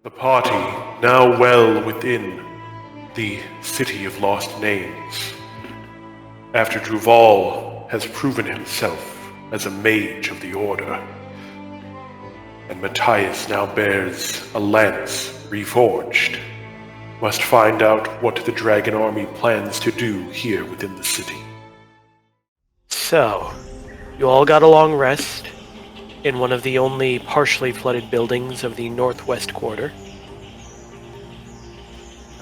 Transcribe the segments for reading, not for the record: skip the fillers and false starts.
The party, now well within the City of Lost Names, after Druval has proven himself as a mage of the Order, and Matthias now bears a lance reforged, must find out what the Dragon Army plans to do here within the city. So, you all got a long rest in one of the only partially flooded buildings of the northwest quarter.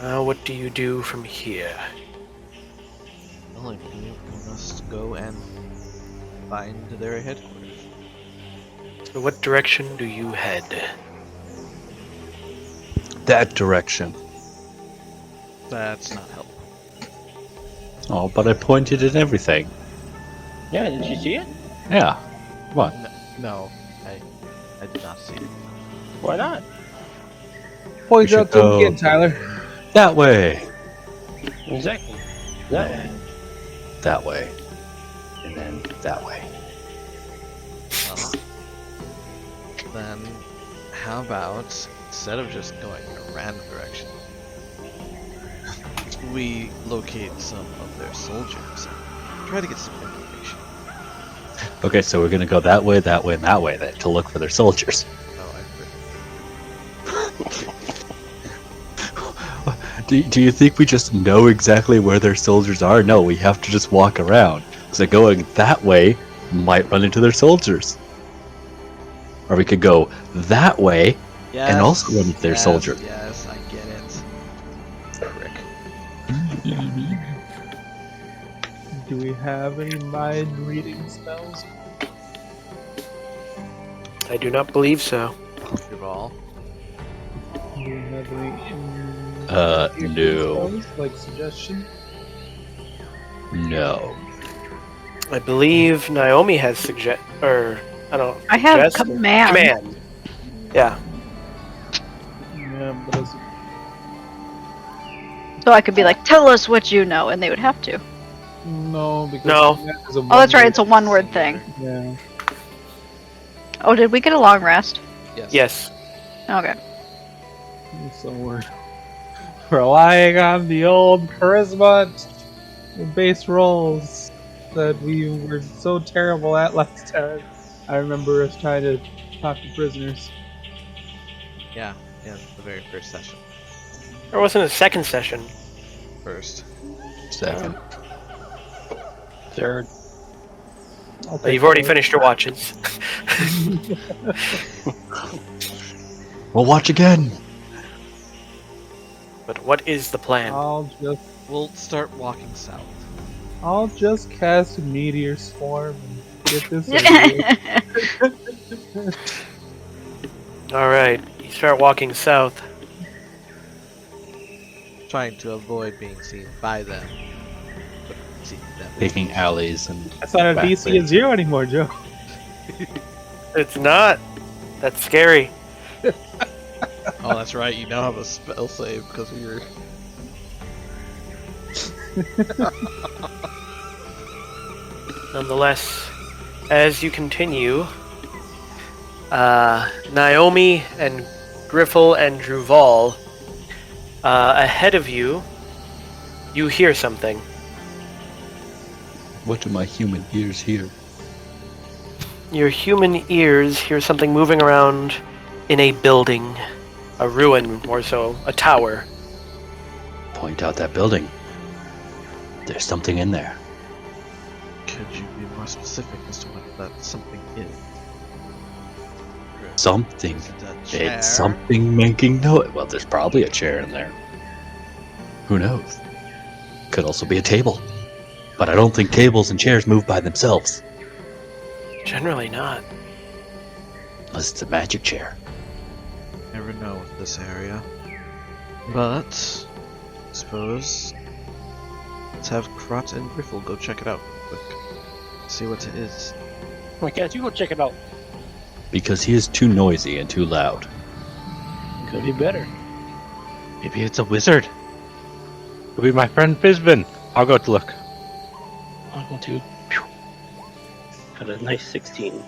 What do you do from here? Well, I believe we must go and find their headquarters. So what direction do you head? That direction. That's not helpful. Oh, but I pointed at everything. Yeah, did you see it? Yeah. What? No, I did not see it. Why not? Point We out should to him go- again, Tyler. That way. Exactly. That way. That way. And then that way. Well, then, how about, instead of just going in a random direction, we locate some of their soldiers and try to get some information. Okay, so we're gonna go that way, and that way then to look for their soldiers. Oh, Do you think we just know exactly where their soldiers are? No, we have to just walk around. So going that way might run into their soldiers. Or we could go that way yes, and also run into their yes, soldier. Yes, I get it. Frick. Do we have any mind reading spells? I do not believe so. Duval. Do we have any No. spells, like suggestion? No. I believe Naomi has I have suggest- command. Command. Yeah. Yeah, but as So I could be like, tell us what you know, and they would have to. no, because No. command is a Oh, that's right, one-word- it's a one-word thing. Yeah. Oh, did we get a long rest? Yes. Yes. Okay. So we're relying on the old charisma base rolls that we were so terrible at last time. I remember us trying to talk to prisoners. Yeah, the very first session. There wasn't a second session. First. Second. Third. But you've already finished your watches. We'll watch again. But what is the plan? We'll start walking south. I'll just cast Meteor Swarm and get this over with. Alright, you start walking south. Trying to avoid being seen by them. But seeing them. Taking alleys and That's not a back DC there. of 0 anymore, Joe. It's not. That's scary. Oh, that's right, you now have a spell save because of your... Nonetheless, as you continue, Naomi and Griffel and Druval, ahead of you, you hear something. what do my human ears hear? Your human ears hear something moving around in a building. A ruin, more so, a tower. Point out that building. There's something in there. Could you be more specific as to what that something is? Something. Is it a chair? It's something making noise. Well, there's probably a chair in there. Who knows? Could also be a table. But I don't think tables and chairs move by themselves. Generally not. Unless it's a magic chair. Never know with this area. But, I suppose, let's have Krot and Griffel go check it out real quick. See what it is. Why can't you go check it out? Because he is too noisy and too loud. Could be better. Maybe it's a wizard. It'll be my friend Fizbin. I'll go to look. I'm going to. Got a nice 16.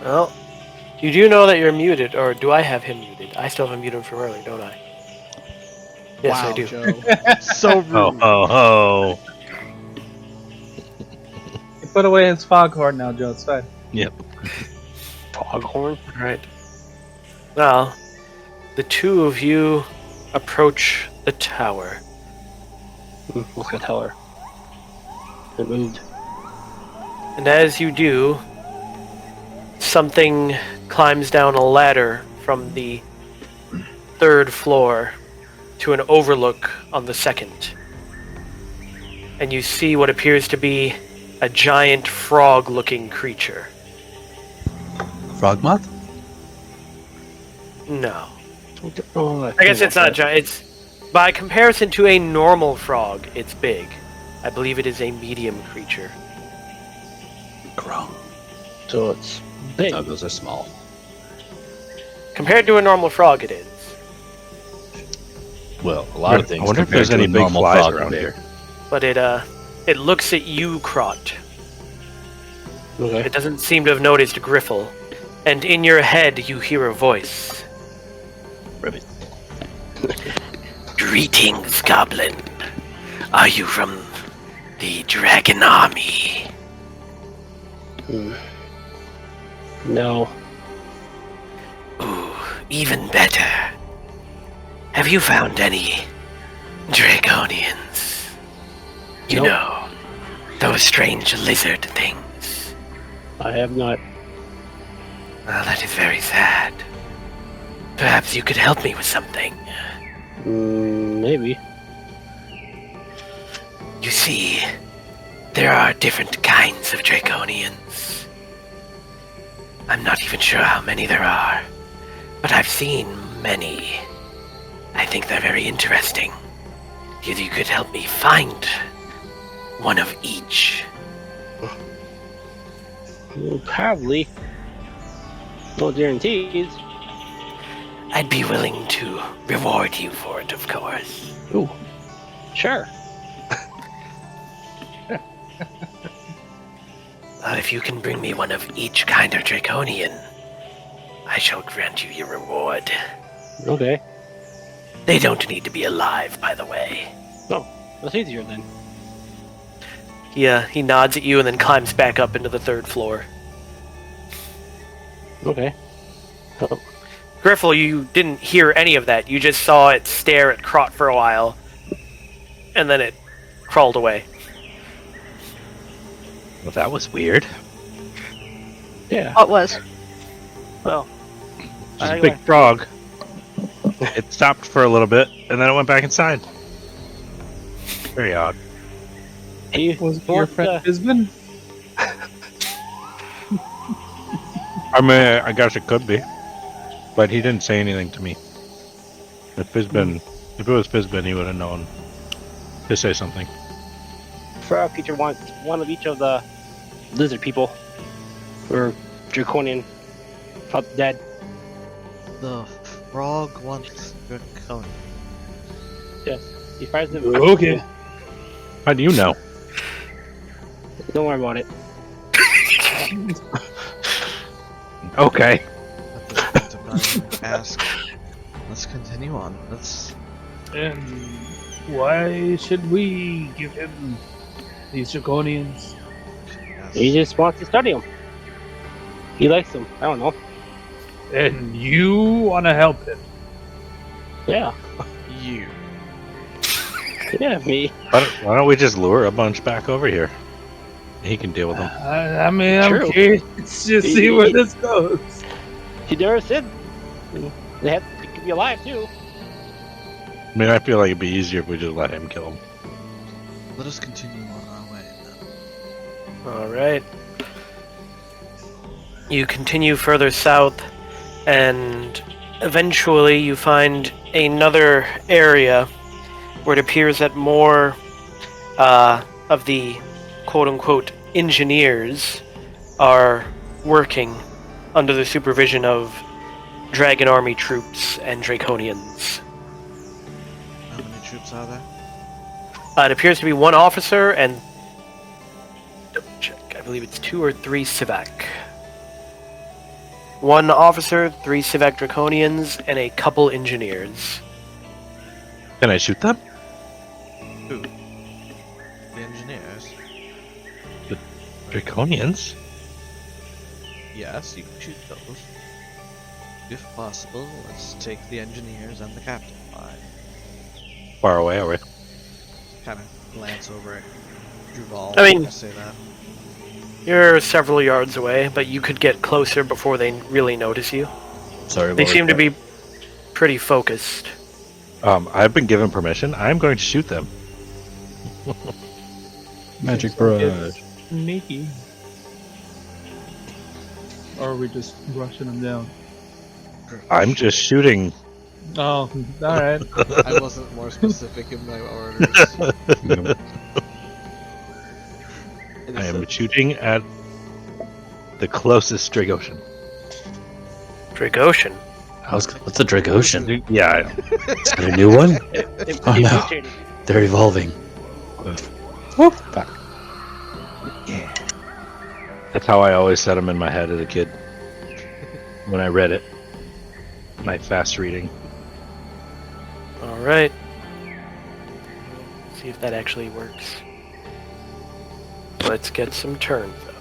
Well, You do know that you're muted, or do I have him muted? I still have him muted from earlier, don't I? Yes, wow, I do. Joe. So rude. Oh, ho, ho. He put away his foghorn now, Joe. It's fine. Foghorn. All right. Well, the two of you approach the tower. Let's go tell her. It moved. And as you do, something climbs down a ladder from the 3rd floor to an overlook on the 2nd. And you see what appears to be a giant frog-looking creature. Frog moth? No. Oh, I guess it's not giant. It's, by comparison to a normal frog, it's big. I believe it is a medium creature. Grung. So it's big. No, those are small. Compared to a normal frog, it is. Well, a lot of things. I wonder if compared there's to any a big normal flies frog around would be. here. But it looks at you, Krot. Okay. It doesn't seem to have noticed Griffle. And in your head, you hear a voice. Ribbit. Greetings, Goblin. Are you from the Dragon Army? No. Ooh, even better. Have you found any Draconians? You Nope. know, those strange lizard things. I have not. Well, that is very sad. Perhaps you could help me with something. Maybe. You see, there are different kinds of Draconians. I'm not even sure how many there are, but I've seen many. I think they're very interesting. If you could help me find one of each. Probably. No guarantees. I'd be willing to reward you for it, of course. Ooh. Sure. If you can bring me one of each kind of Draconian, I shall grant you your reward. Okay. They don't need to be alive, by the way. That's easier then. He nods at you and then climbs back up into the 3rd floor. Okay. Griffle, you didn't hear any of that. You just saw it stare at Krot for a while, and then it crawled away. Well, that was weird. Yeah. What was? Well, Just a big frog. It stopped for a little bit, and then it went back inside. Very odd. He Was it your friend Bisbin? I mean, I guess it could be. But he didn't say anything to me. If it was Fizbin, he would have known to say something. Frog creature wants one of each of the lizard people. Or draconian. Dead. The frog wants draconian. Yes. He finds them. Okay. How do you know? Don't worry about it. Okay. At this point, I'm not even gonna ask. Let's continue on. Let's. And why should we give him these draconians? He just wants to study them. He likes them. I don't know. And you want to help him? Yeah. You. Yeah, me. Why don't we just lure a bunch back over here? He can deal with them. I mean, I'm True. curious to see where this goes. He never said they have to be alive too. I mean, I feel like it'd be easier if we just let him kill him. Let us continue on our way then. alright. You continue further south, and eventually you find another area where it appears that more of the quote-unquote engineers are working under the supervision of Dragon Army troops and Draconians. How many troops are there? It appears to be one officer and... double check, I believe it's 2 or 3 Sivak. 1 officer, 3 Civic Draconians, and a couple engineers. Can I shoot them? Who? The engineers. Draconians? Yes, you can shoot those. If possible, let's take the engineers and the captain by. Far away, are we? Kind of glance over at Duval. I mean- I say that. You're several yards away, but you could get closer before they really notice you. Sorry, They Lord, seem to but- be pretty focused. I've been given permission. I'm going to shoot them. Magic brush. It's sneaky. Or are we just rushing them down? I'm just shooting. Oh, alright. I wasn't more specific in my orders. I am shooting at the closest Dragoshan. Dragoshan. What's a Dragoshan? Yeah, Is that a new one? Oh no, mutated. they're evolving. Whoop, back. that's how I always set them in my head as a kid. When I read it. My fast reading. Alright. See if that actually works. Let's get some turns up.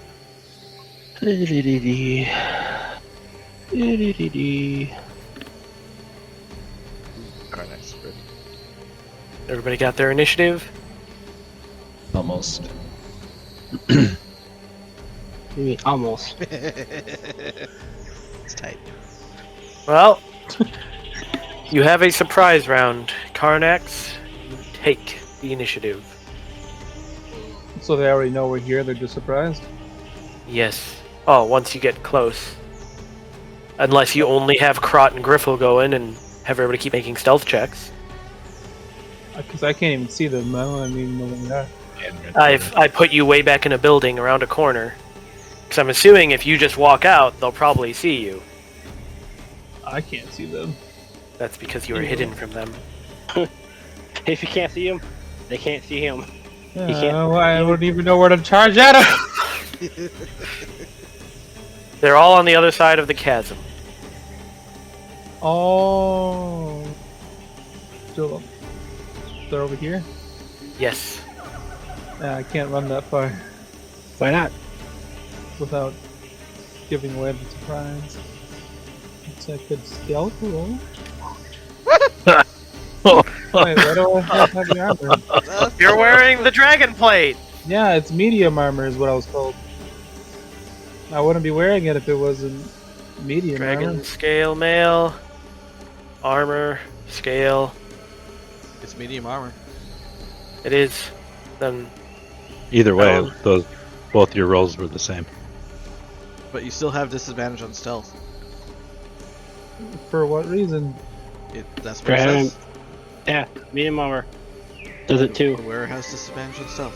Karnak's ready. Everybody got their initiative? Almost. Almost. It's tight. Well, you have a surprise round. Karnax, you take the initiative. So they already know we're here, they're just surprised? Yes. Oh, once you get close. Unless you only have Krot and Griffle going and have everybody keep making stealth checks. Because I can't even see them, I don't even know where they are. I put you way back in a building around a corner. Because I'm assuming if you just walk out, they'll probably see you. I can't see them. That's because you were hidden from them. If you can't see him, they can't see him. Yeah, I wouldn't even know where to charge at them! They're all on the other side of the chasm. Oh. Still, they're over here? Yes. I can't run that far Why not? without giving away the surprise. It's a good stealth roll. Wait, why do I have heavy armor? You're wearing the dragon plate! Yeah, it's medium armor is what I was told. I wouldn't be wearing it if it wasn't medium Dragon armor. scale mail. Armor. Scale. It's medium armor. It is. Then Either way, Oh. both your rolls were the same. But you still have disadvantage on stealth. For what reason? That's what it Dragon. says. Yeah, medium armor. Does it too. The wearer has disadvantage on stealth.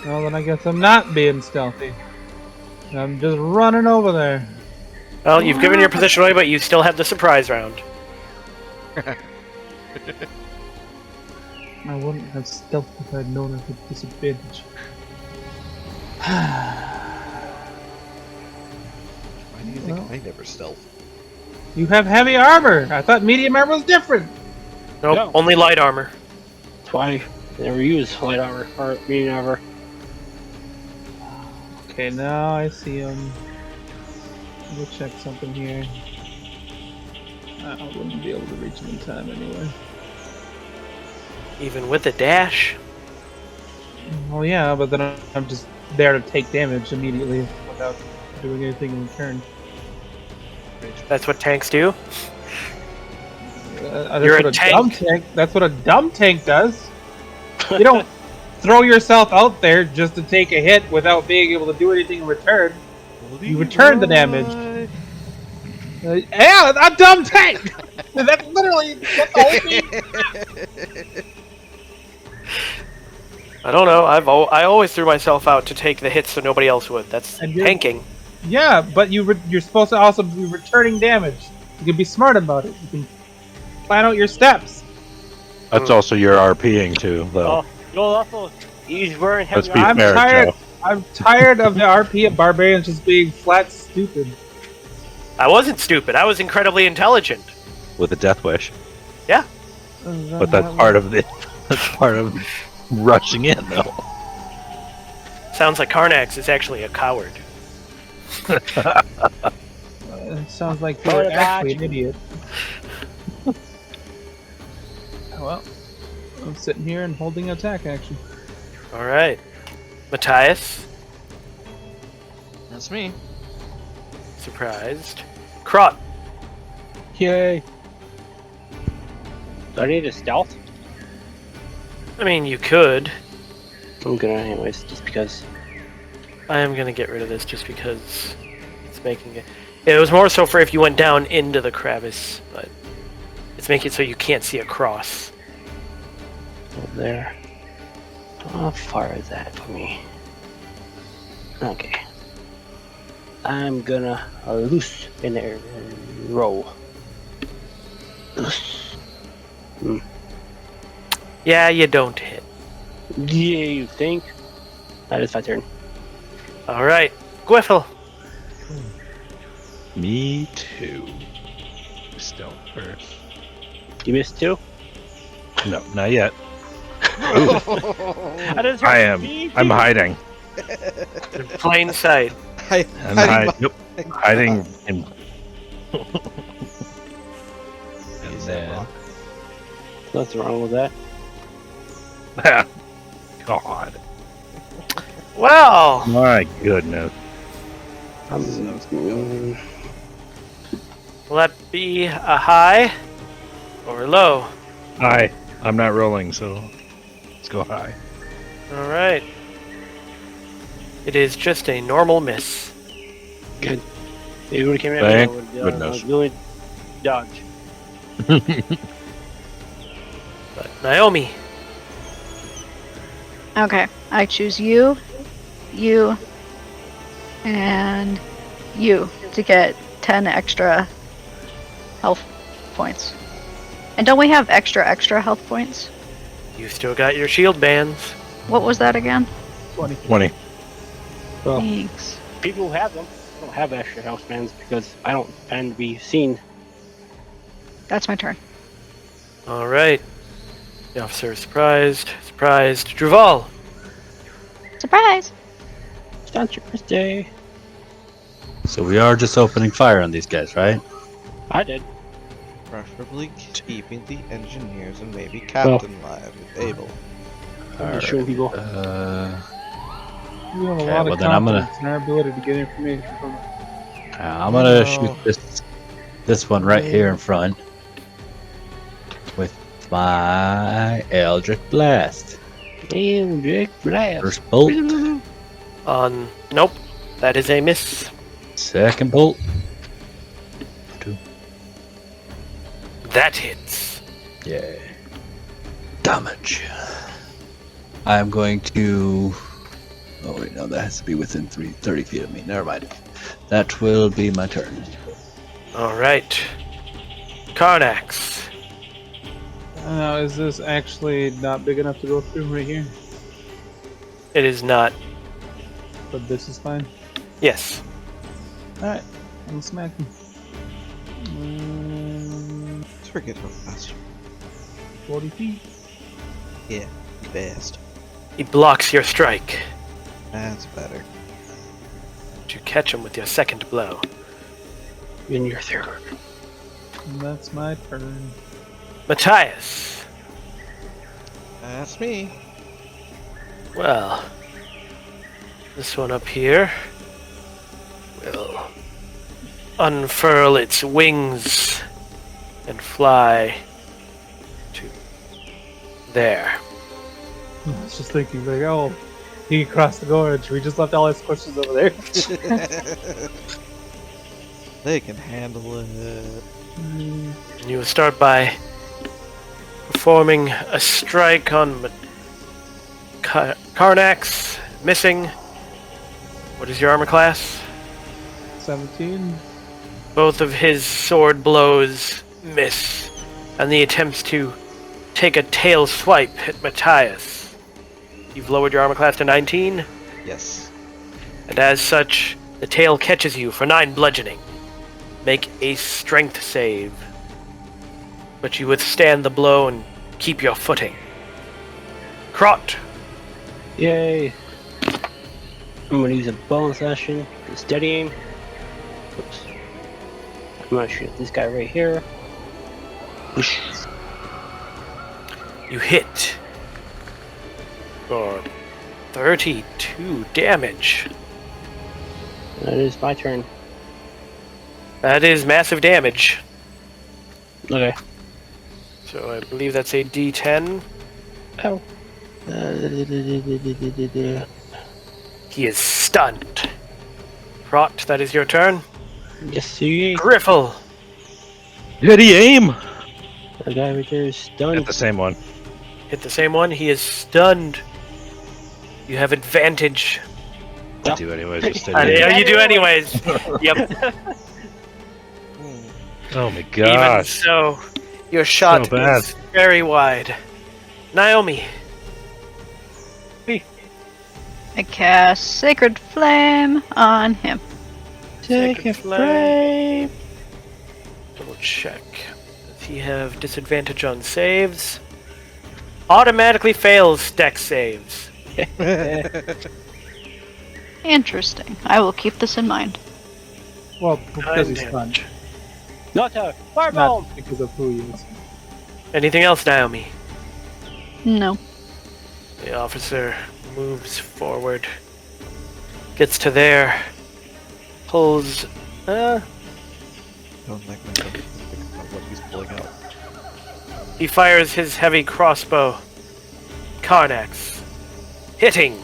Well, then I guess I'm not being stealthy. I'm just running over there. well, you've given your position away, but you still have the surprise round. I wouldn't have stealth if I'd known I could disadvantage. Why do you think Well. I never stealth? You have heavy armor! I thought medium armor was different! Nope, No. only light armor. That's why they never use light armor or medium armor. Okay, now I see him. We'll check something here. I wouldn't be able to reach him in time anyway. Even with a dash. Well, yeah, but then I'm just there to take damage immediately without doing anything in return. That's what tanks do. That's You're what a tank. dumb tank. That's what a dumb tank does. You don't throw yourself out there just to take a hit without being able to do anything in return. You return the damage. Yeah, a dumb tank. That's literally that's the whole thing. I don't know. I always threw myself out to take the hits so nobody else would. That's And you- tanking. Yeah, but you're supposed to also be returning damage. You can be smart about it. You can plan out your steps. That's also your RPing too, though. Oh, you'll also use burn Let's heavy be armor. fair, tired. Joe. I'm tired of the RP of barbarians just being flat stupid. I wasn't stupid. I was incredibly intelligent. With a death wish. But But that's part of the. That's part of rushing in, though. Sounds like Karnax is actually a coward. It sounds like you're Sorry, actually an Batch. idiot. Well, I'm sitting here and holding attack action. All right, Matthias, That's me. surprised. Krot, Yay! Do I need a stealth? I mean, you could. I'm gonna anyways, just because. I am gonna get rid of this just because it's making it. It was more so for if you went down into the crevice, but it's making it so you can't see across. Over there. How far is that for me? Okay. I'm gonna loose in there roll. Loose. Yeah, you don't hit. Yeah, you think? That is my turn. All right, Ghelfi. Me too. Stealth first. You missed two? No, not yet. I didn't I am. I'm hiding. Plain sight. I'm hiding. Hiding in. And then. Nothing wrong with that. God. Well, My goodness. will that be a high or low? Hi. I'm not rolling, so let's go high. All right. It is just a normal miss. Good. If you would have came in, Thank I would goodness. really dodge. But Naomi, Okay, I choose you, and you to get 10 extra health points. And don't we have extra health points? you still got your shield bands. What was that again? 20. Well, Thanks. people who have them don't have extra health spans because I don't tend to be seen. That's my turn. All right. The officer is surprised. Surprised. Druval. Surprise! It's not your birthday. So we are just opening fire on these guys, right? I did. Preferably keeping the engineers and maybe captain alive if able. I'm just shooting people. We have a Okay, lot well of then I'm gonna- confidence in our ability to get information from it. I'm gonna shoot this one right here in front with my Eldritch Blast. Eldritch blast. First bolt, Nope. That is a miss. second bolt. That hits. Yeah. Damage. I'm going to. Oh wait, no, that has to be within 30 feet of me. Never mind. That will be my turn. All right. Karnax. Now, is this actually not big enough to go through right here? It is not. But this is fine. Yes. Alright, I'm smacking. Let's forget how fast. 40 feet. Yeah, best. He blocks your strike. That's better. To catch him with your second blow. In your third. And that's my turn. Matthias. That's me. Well, this one up here will unfurl its wings and fly to there. I was just thinking, like, oh, he crossed the gorge. We just left all his questions over there. They can handle it. You will start by performing a strike on Karnax, missing. What is your armor class? 17. Both of his sword blows miss, and the attempts to take a tail swipe hit Matthias. You've lowered your armor class to 19. Yes. and as such, the tail catches you for 9 bludgeoning. Make a strength save. But you withstand the blow and keep your footing. Krot, Yay! I'm gonna use a bonus action to steady aim. Oops. I'm gonna shoot this guy right here. Whoosh. you hit for 32 damage. That is my turn. That is massive damage. Okay. So I believe that's a D10. Oh. He is stunned. Krot, that is your turn. Yes, see. Griffle, Did he aim? The guy right there is done. At the same one. hit the same one. He is stunned. You have advantage. I do anyways. Just Yeah, you do anyways. Yep. Oh my Even gosh. so, your shot So bad. is very wide. Naomi, I cast Sacred Flame on him. take a flame. Double check. Does he have disadvantage on saves? Automatically fails dex saves. Interesting. I will keep this in mind. Well, because he's Damage. stunned, Not a fireball. not because of who he is. Anything else, Naomi? No. The officer moves forward, gets to there, pulls. Don't like my think about what he's pulling out. He fires his heavy crossbow, Carnax, hitting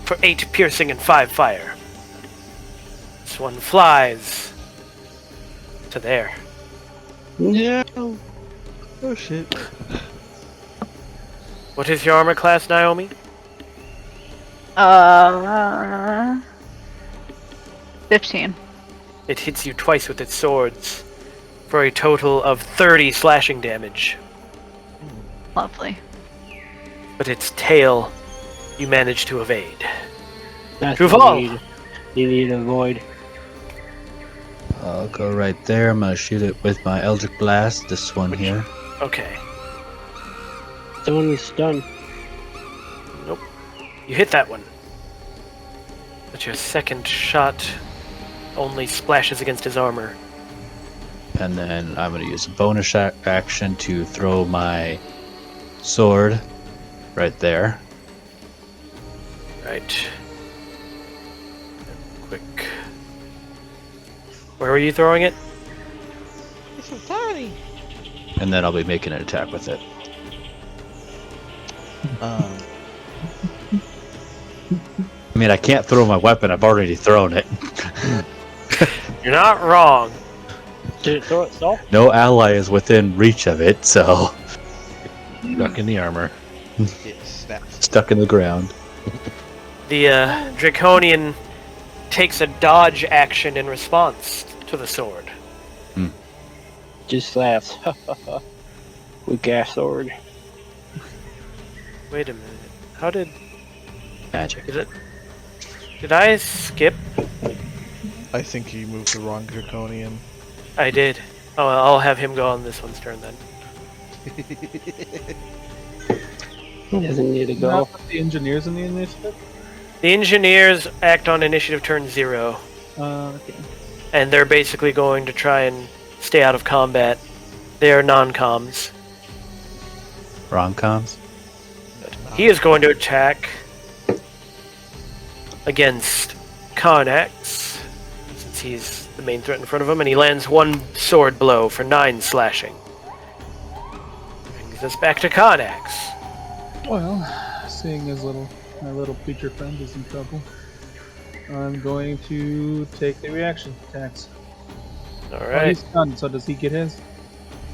for 8 piercing and 5 fire. This one flies to there. No. Oh shit. What is your armor class, Naomi? 15. It hits you twice with its swords for a total of 30 slashing damage. Lovely. But its tail, you manage to evade. That's Duval. what you need to avoid. I'll go right there. I'm gonna shoot it with my Eldritch Blast. This one here. Okay. Someone is stunned. Nope. You hit that one. But your second shot only splashes against his armor. And then I'm gonna use a bonus action to throw my sword right there. Right. Quick. Where were you throwing it? It's so tiny. And then I'll be making an attack with it. I mean, I can't throw my weapon. I've already thrown it. You're not wrong. Did it throw itself? No ally is within reach of it, so Stuck in the armor. It snaps. stuck in the ground. The Draconian takes a dodge action in response to the sword. Just laughs. With gas sword. Wait a minute. How did Magic. did I skip? I think you moved the wrong draconian. I did. Oh, I'll have him go on this one's turn then. He doesn't need to Not go. put the engineers in the initiative? The engineers act on initiative turn 0, Okay. and they're basically going to try and stay out of combat. They are non-coms. Rom-coms? He is going to attack against Carnax, since he's the main threat in front of him, and he lands 1 sword blow for 9 slashing. Brings us back to Carnax. Well, seeing as my little creature friend is in trouble, I'm going to take the reaction attacks. Well, Alright. he's stunned, so does he get his?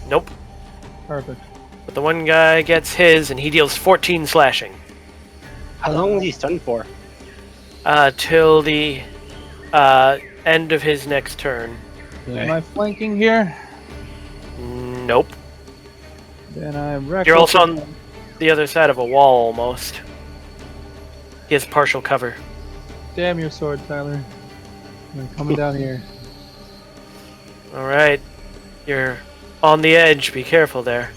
Nope. Perfect. But the one guy gets his, and he deals 14 slashing. How long was he stunned for? Till the end of his next turn. Am I flanking here? Nope. Then I'm reckless. You're also on the other side of a wall, almost. He has partial cover. Damn your sword, Tyler. I'm coming down here. Alright. You're on the edge. Be careful there.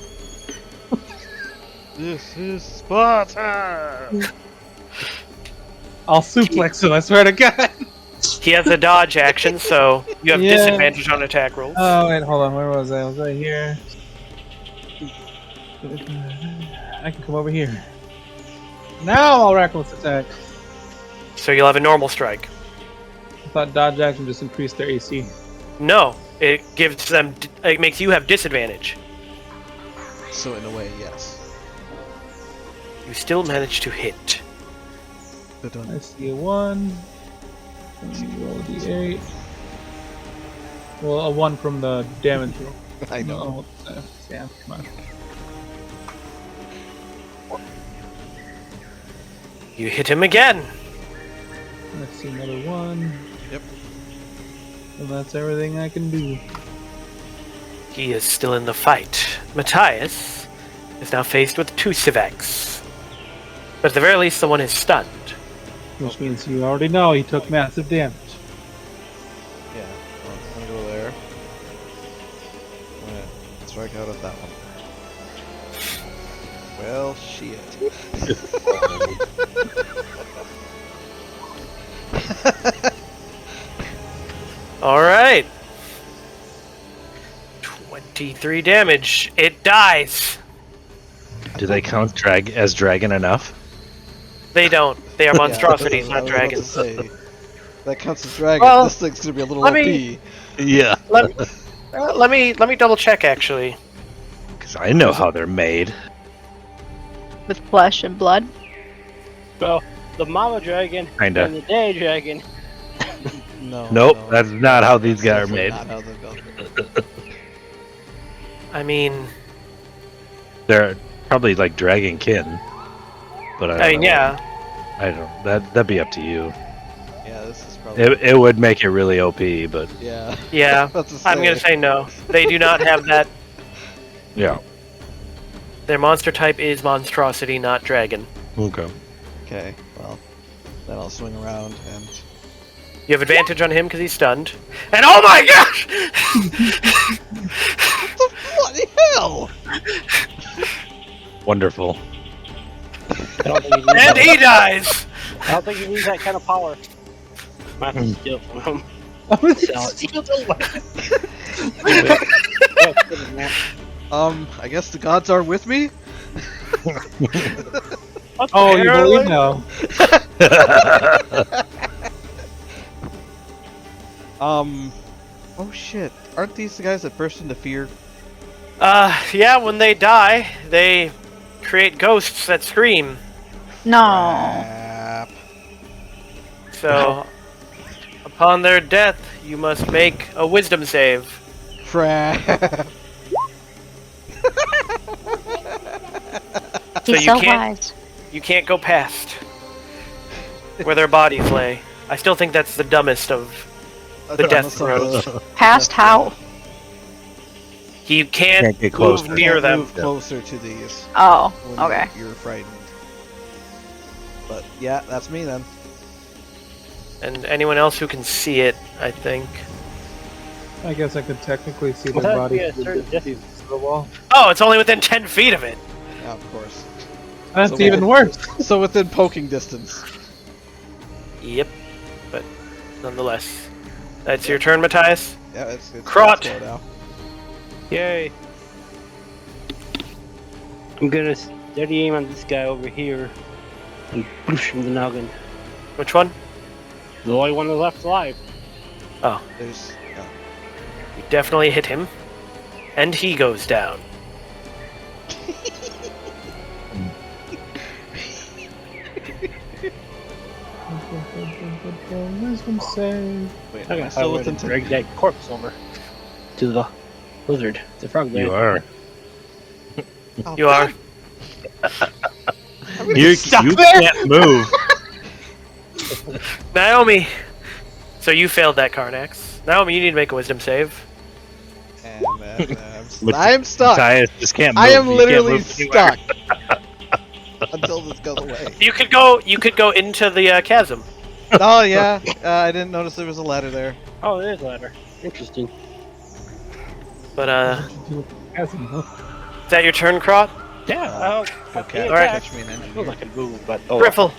This is Sparta! I'll suplex him, I swear to God! He has a dodge action, so you have Yeah. disadvantage on attack rolls. Oh, wait, hold on. Where was I? I was right here. I can come over here. Now I'll reckless attack. So you'll have a normal strike. I thought dodge action just increased their AC. No, it gives them. It makes you have disadvantage. So in a way, yes. You still manage to hit. Good I one. see a 1. Let me roll a d8. Well, a 1 from the damage roll. I know. No, Sam, come on. You hit him again. Let's see another 1. Yep. And that's everything I can do. He is still in the fight. Matthias is now faced with 2 Civex. But at the very least, someone is stunned. Which means you already know he took massive damage. Yeah, well, I'm gonna go there. I'm gonna strike out at that one. Well, shit. Alright. 23 damage. It dies. Do they count as dragon enough? They don't. They are monstrosities, Yeah, not I was about to dragons. say, that counts as dragon. Well, this thing's gonna be a little let OP. me- Yeah. Let me double check actually. Because I know how they're made. With flesh and blood. Well, the mama dragon Kinda. and the daddy dragon. No. Nope, no, that's not how these guys are definitely made. Not how they're built. I mean, They're probably like dragon kin. But I don't know. yeah. I don't. That'd be up to you. Yeah, this is probably. It would make it really OP, but Yeah. Yeah. About to I'm gonna say no. They do not have that. yeah. Their monster type is monstrosity, not dragon. Okay. Okay, well, then I'll swing around and. You have advantage on him because he's stunned. And oh my gosh! Bloody hell! Wonderful. I don't think he needs And that. he dies! I don't think he needs that kind of power. Might have to steal from him. Sell it. I guess the gods are with me? Oh, you believe now? Oh shit. Aren't these the guys that burst into fear? Yeah, when they die, they create ghosts that scream. No. Crap. So, upon their death, you must make a wisdom save. Crap. So He's you so can't wise. you can't go past where their bodies lay. I still think that's the dumbest of the death throes. Past how? He can't, Can't get move closer. near them. Move closer to these. Oh, When okay. You're frightened. But yeah, that's me then. And anyone else who can see it, I think. I guess I could technically see Well, their that'd be body a through certain the distance. distance of the wall. Oh, it's only within 10 feet of it. Yeah, of course. That's So even worse. So within poking distance. Yep. But nonetheless. That's your turn, Matthias? Yeah, it's Crot. let's go now. Yay! I'm gonna steady aim on this guy over here and push him the noggin. Which one? The only one left alive. There's You definitely hit him. And he goes down. Wisdom save. wait, I am I got still still within to 10? drag that corpse over to the lizard, the frog lady. You are. Oh, You are. You can't move. Naomi! So you failed that, Karnax. Naomi, you need to make a wisdom save. And, I'm stuck. Matthias just can't move. I am You can't literally move anywhere. stuck. Until this goes away. You could go into the chasm. Oh yeah, I didn't notice there was a ladder there. Oh, there's a ladder. Interesting. But Hasn't looked. is that your turn, Krot? Yeah. Go Okay. cat, Alright. catch me an engineer. Feels like a move, but Griffle.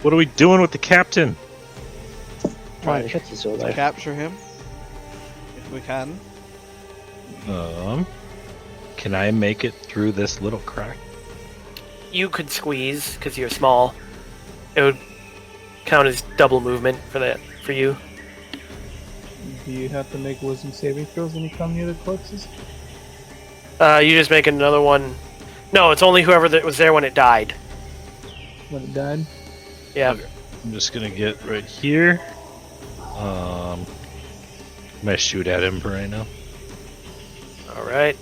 What are we doing with the captain? Try to hit this over there. Capture him, if we can. Can I make it through this little crack? You could squeeze because you're small. It would count as double movement for you. Do you have to make wisdom saving throws when you come near the corpses? You just make another one. No, it's only whoever that was there when it died. When it died? Yeah. I'm just gonna get right here. I'm gonna shoot at him for right now. All right.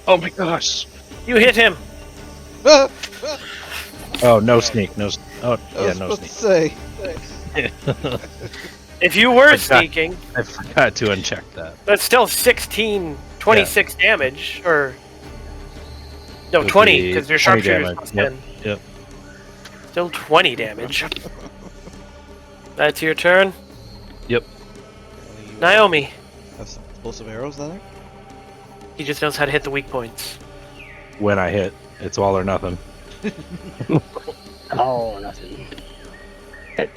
Oh my gosh! You hit him. Oh, no sneak, no. Oh, I yeah, was no supposed sneak. to say. If you were I got- sneaking, I forgot to uncheck that. that's still 26 damage, or no, Would 20 be because your 20 sharpshooter's damage. plus Yep, 10. yep. Still 20 damage. That's your turn, You Naomi. have some explosive arrows there. He just knows how to hit the weak points. When I hit, it's all or nothing. Oh, nothing. Hit.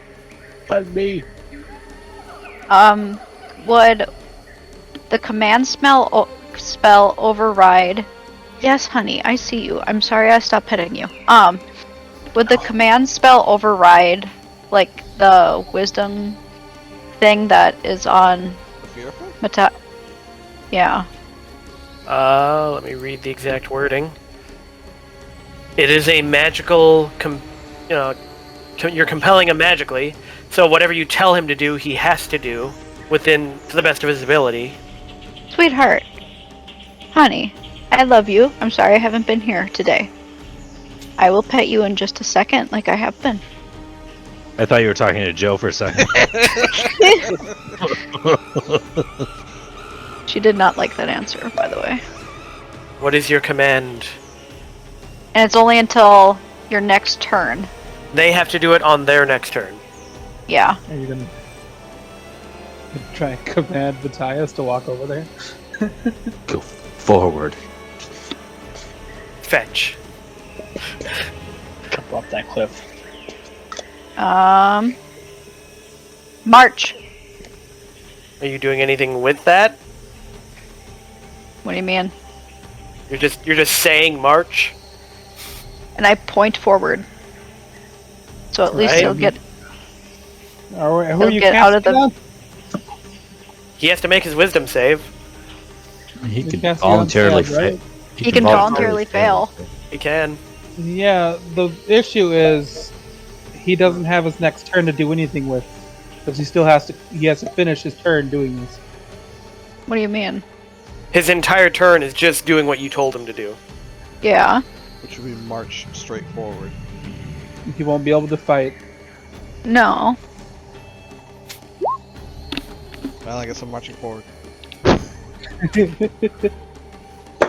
Bug me. Would the command spell override? Yes, honey, I see you. I'm sorry I stopped petting you. Would the command spell override, like, the wisdom thing that is on The fearful? Mata? Yeah. Let me read the exact wording. It is a magical, you're compelling him magically, so whatever you tell him to do, he has to do, to the best of his ability. Sweetheart. Honey, I love you. I'm sorry I haven't been here today. I will pet you in just a second, like I have been. I thought you were talking to Joe for a second. She did not like that answer, by the way. What is your command? And it's only until your next turn. They have to do it on their next turn. Yeah. Are you gonna try and command Matthias to walk over there? Go forward. Fetch. Jump off that cliff. March. Are you doing anything with that? What do you mean? You're just saying march? And I point forward. So at least Right. he'll get Who are He'll you get out of casting the- on? He has to make his wisdom save. He You can cast it on voluntarily Stab, right? He can voluntarily fail. He can. Yeah, the issue is he doesn't have his next turn to do anything with, because he has to finish his turn doing this. What do you mean? His entire turn is just doing what you told him to do. Yeah. Which would be march straight forward. He won't be able to fight. No. Well, I guess I'm marching forward.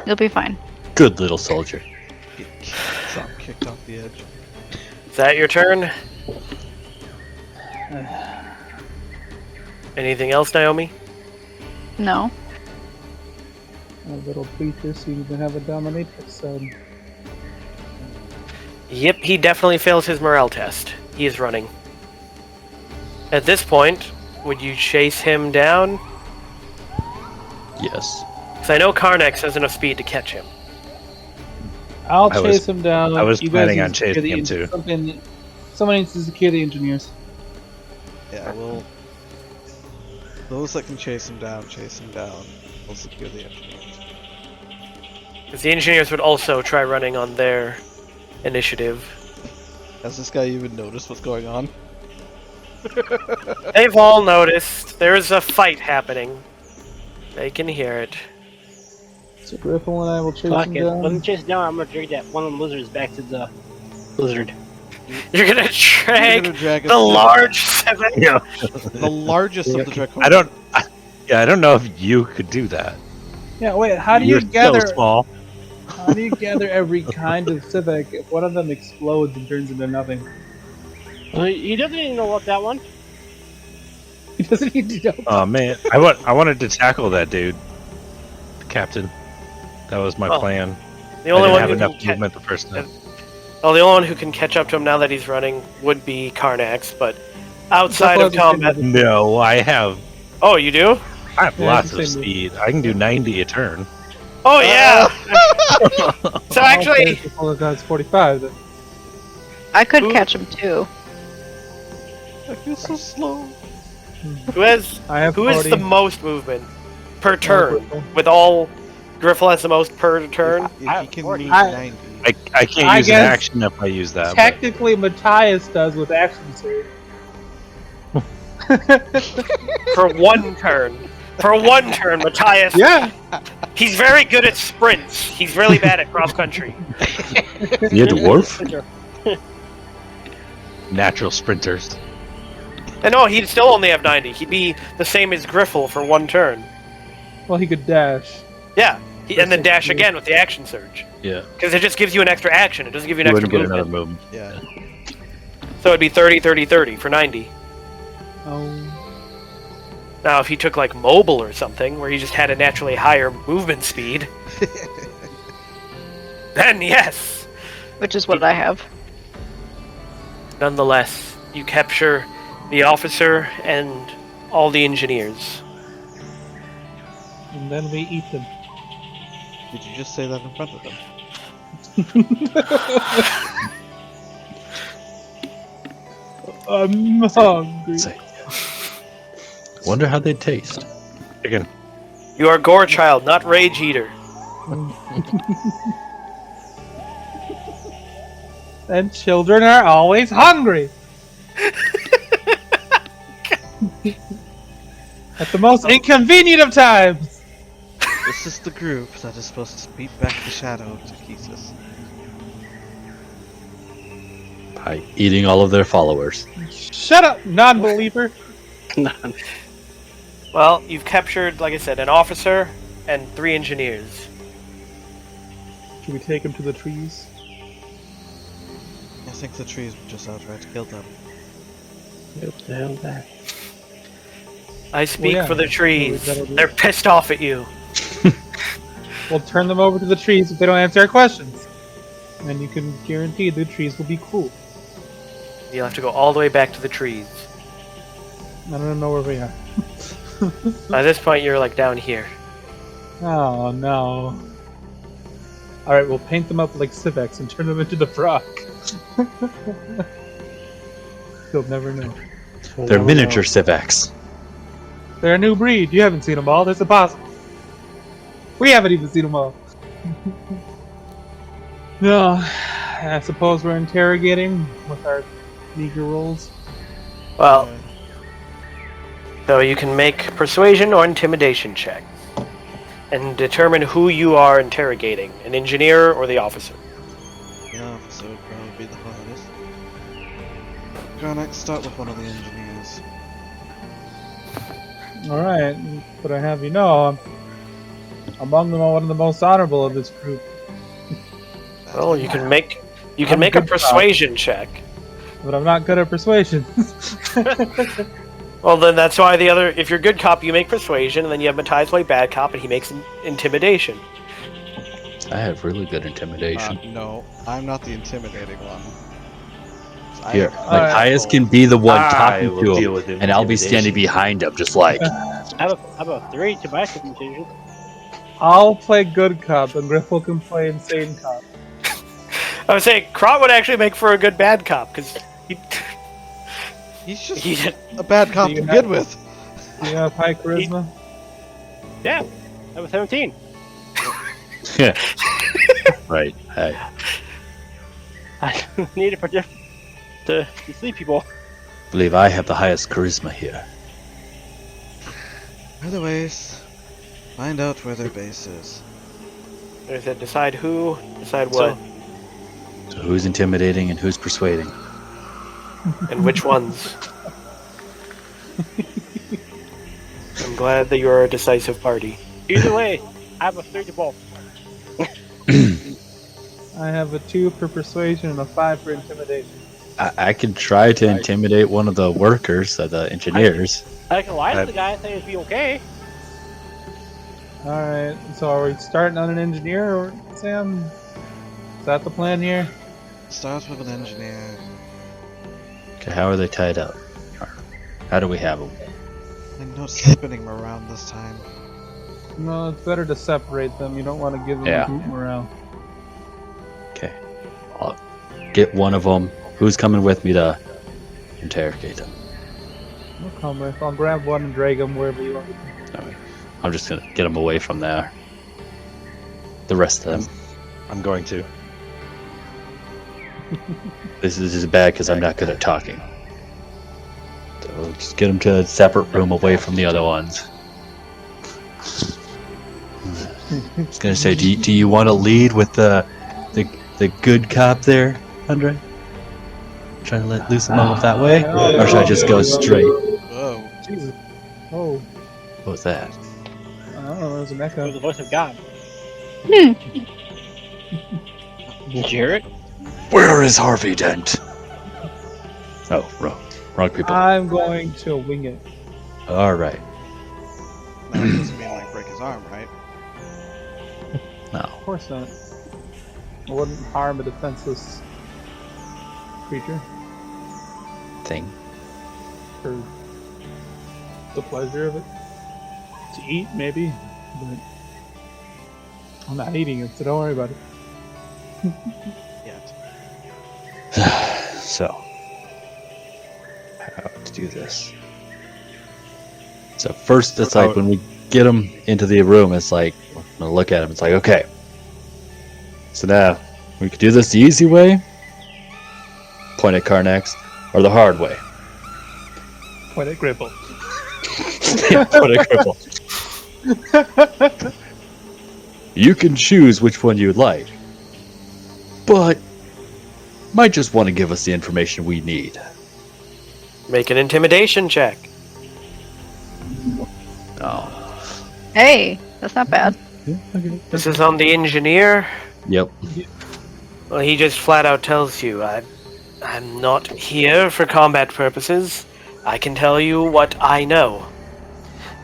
You'll be fine. Good little soldier. Drop kicked off the edge. Is that your turn? Anything else, Naomi? No. A little preacher seems to have a dominatrix. Yep, he definitely fails his morale test. He is running. At this point, would you chase him down? Yes. Because I know Karnex has enough speed to catch him. I'll I chase was- him down. I was You guys planning need on to secure chasing the him too. Someone needs to secure the engineers. Yeah, we'll. Those that can chase him down, chase him down. We'll secure the engineers. Because the engineers would also try running on their initiative. Has this guy even noticed what's going on? They've all noticed. There's a fight happening. They can hear it. So Griffin and I will chase Fuck him it. Let down. me chase down. I'm gonna drag that one of the lizards back to the lizard. You're gonna You're drag gonna drag us the to large 7. Yeah. the largest of the draconians. I don't know if you could do that. Yeah, wait. How do You're you gather? so small. How do you gather every kind of civic if one of them explodes and turns into nothing? He doesn't even know about that one. He doesn't need to know. Oh man, I wanted to tackle that dude, the captain. That was my Well, plan. The only I one didn't who have enough can movement the first time. well, the only one who can catch up to him now that he's running would be Karnax, but outside of That's why I was combat. thinking No, I have Oh, you do? lots it's of the same speed. I can do 90 a turn. Oh yeah. So actually, that's 45. Then. I could Who- catch him too. I feel so slow. who has I have who is 40. the most movement per turn? Griffle. With all, Griffle has the most per turn. If I- he can I- move I- 90. I can't I use an guess action if I use that. but- Technically, Matthias does with action surge. For one turn. For one turn, Matthias. Yeah. He's very good at sprints. He's really bad at cross country. You a dwarf? Natural sprinters. And no, he'd still only have 90. He'd be the same as Griffle for one turn. Well, he could dash. Yeah, and then dash again with the action surge. Yeah. Because it just gives you an extra action. It doesn't give you You an wouldn't extra get movement. another movement. Yeah. So it'd be 30, 30, 30 for 90. Oh. Now, if he took like mobile or something, where he just had a naturally higher movement speed, then yes. Which is what I have. Nonetheless, you capture the officer and all the engineers. And then we eat them. Did you just say that in front of them? I'm hungry. Say, wonder how they taste. Again, You are Gore Child, not Rage Eater. And children are always hungry. At the most inconvenient of times. This is the group that is supposed to beat back the shadow to Thesis. By eating all of their followers. Shut up, non-believer. Well, you've captured, like I said, an officer and 3 engineers. Should we take him to the trees? I think the trees would just outright kill them. What the hell is that? I speak yeah. for the trees. That'll do. They're pissed off at you. We'll turn them over to the trees if they don't answer our questions. And you can guarantee the trees will be cool. You'll have to go all the way back to the trees. I don't know where we are. By this point, you're like down here. Oh no. Alright, we'll paint them up like civex and turn them into the frog. You'll never know. They're miniature civex. They're a new breed. You haven't seen them all. That's impossible. We haven't even seen them all. No, I suppose we're interrogating with our meager rolls. Well, so you can make persuasion or intimidation checks and determine who you are interrogating, an engineer or the officer. The officer would probably be the hardest. Garnax, start with one of the engineers. Alright, but I have you know, I'm among them one of the most honorable of this group. Well, you can make a I'm good at persuasion check. But I'm not good at persuasion. Well, then that's why the other. If you're good cop, you make persuasion, and then you have Matthias play bad cop, and he makes intimidation. I have really good intimidation. No, I'm not the intimidating one. I Here, am Matthias asshole. can be the one I talking will to deal him, with him and I'll be intimidation. standing behind him, just like, How about 3 to my intimidation? I'll play good cop and Griffle can play insane cop. I would say Krot would actually make for a good bad cop because He's just he a bad cop Do to you begin have- with. Do you have high charisma? Yeah, I was 17. right, hey. I need it for to sleep people. Believe I have the highest charisma here. Otherwise, find out where their base is. There's a decide who, decide what, So who's intimidating and who's persuading? and which ones. I'm glad that you're a decisive party. Either way, I have a 3 to both. I have a 2 for persuasion and a 5 for intimidation. I could try to intimidate one of the workers, the engineers. I can lie to the guy and say it'd be okay. Alright, so are we starting on an engineer, Sam? Is that the plan here? Starts with an engineer. Okay, how are they tied up? How do we have them? I'm not spinning them around this time. No, it's better to separate them. You don't want to give them Yeah. group morale. Okay, I'll get one of them. Who's coming with me to interrogate them? I'll come with. I'll grab one and drag them wherever you want. Alright, I'm just gonna get them away from there. The rest of them. I'm going to. This is bad because I'm not good at talking. So just get them to a separate room away from the other ones. I was gonna say, do you want to lead with the good cop there, Andre? Trying to let loose them up that way, or should I just go straight? Whoa. Jesus. Oh, What was that? I don't know. There's an It was echo. the voice of God. Hmm. Did you hear it? Where is Harvey Dent? Oh, wrong people. I'm going to wing it. All right. That doesn't mean like break his arm, right? No. Of course not. I wouldn't harm a defenseless creature Thing. for the pleasure of it. To eat, maybe, but I'm not eating it, so don't worry about it. Yet. So, how to do this? So first, it's like when we get them into the room, it's like I'm gonna look at them. It's like, okay. So now we could do this the easy way, point at Carnax, or the hard way. Point at Gribble. Yeah, point at Cripple. You can choose which one you'd like, but might just want to give us the information we need. Make an intimidation check. Oh. Hey, that's not bad. This is on the engineer. Yep. Well, he just flat out tells you, I'm not here for combat purposes. I can tell you what I know.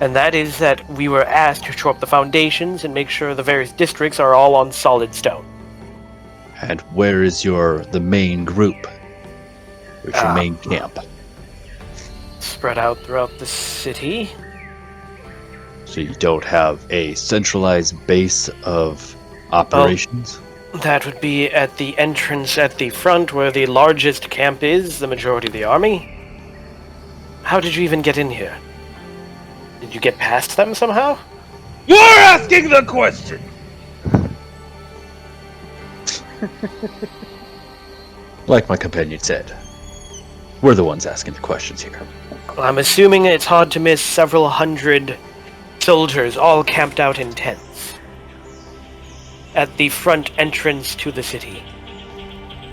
And that is that we were asked to shore up the foundations and make sure the various districts are all on solid stone. And where is the main group? Where's your main camp? Spread out throughout the city. So you don't have a centralized base of operations? That would be at the entrance at the front where the largest camp is, the majority of the army. How did you even get in here? Did you get past them somehow? You're asking the question! Like my companion said, we're the ones asking the questions here. I'm assuming it's hard to miss several hundred soldiers all camped out in tents at the front entrance to the city.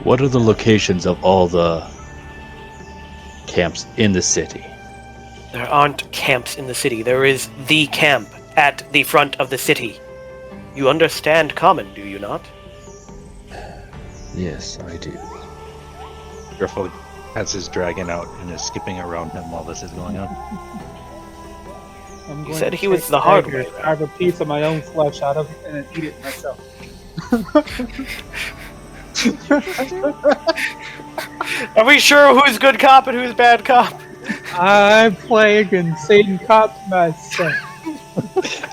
What are the locations of all the camps in the city? There aren't camps in the city. There is the camp at the front of the city. You understand common, do you not? Yes, I do. Griffo has his dragon out and is skipping around him while this is going on. I'm You going said to he was take the hard dagger, way, right? carve a piece of my own flesh out of it and then eat it myself. Are we sure who's good cop and who's bad cop? I'm playing insane cop myself.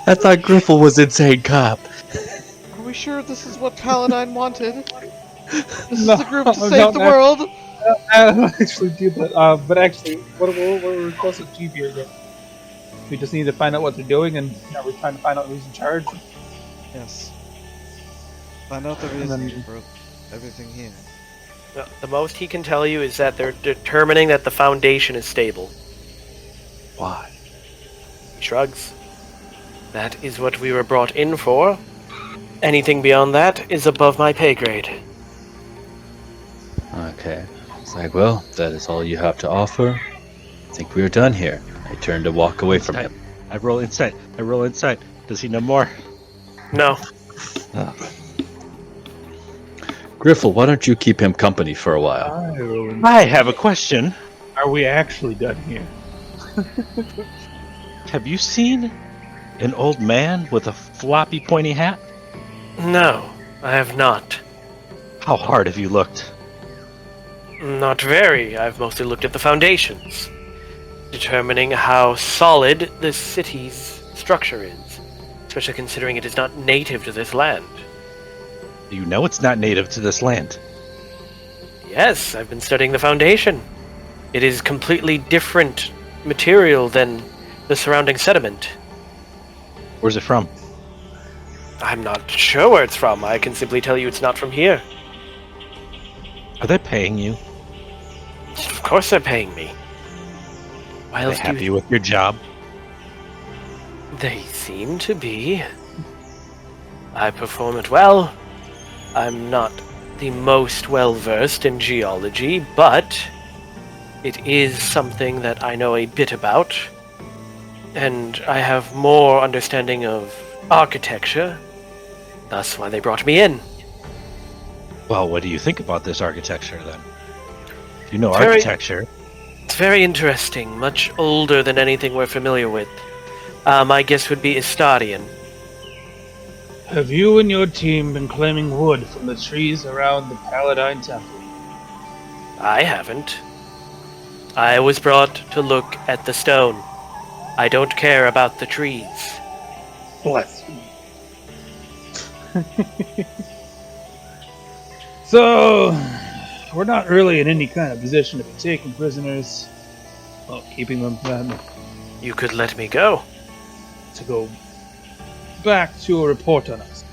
I thought Griffle was insane cop. Are we sure this is what Paladine wanted? This No, is a group to no, save the no. world? I don't actually do that. But actually, what we're supposed to achieve here again? We just need to find out what they're doing, and are we trying to find out who's in charge? Yes. Find out the And reason then- for everything here. The most he can tell you is that they're determining that the foundation is stable. Why? He shrugs. That is what we were brought in for. Anything beyond that is above my pay grade. Okay. It's like, well, that is all you have to offer. I think we're done here. I turn to walk away from him. I roll insight. Does he know more? No. Griffle, why don't you keep him company for a while? Hi, Ruins. I have a question. Are we actually done here? Have you seen an old man with a floppy, pointy hat? No, I have not. How hard have you looked? Not very. I've mostly looked at the foundations, determining how solid this city's structure is, especially considering it is not native to this land. You know it's not native to this land. Yes, I've been studying the foundation. It is completely different material than the surrounding sediment. Where's it from? I'm not sure where it's from. I can simply tell you it's not from here. Are they paying you? Of course they're paying me. Why Are they else do happy you... with your job? They seem to be. I perform it well. I'm not the most well-versed in geology, but it is something that I know a bit about. And I have more understanding of architecture. That's why they brought me in. Well, what do you think about this architecture, then? You know Very- architecture. It's very interesting, much older than anything we're familiar with. My guess would be Istarian. Have you and your team been claiming wood from the trees around the Paladine Temple? I haven't. I was brought to look at the stone. I don't care about the trees. Bless you. So, we're not really in any kind of position to be taking prisoners. Well, keeping them then You could let me go. to go back to a report on us.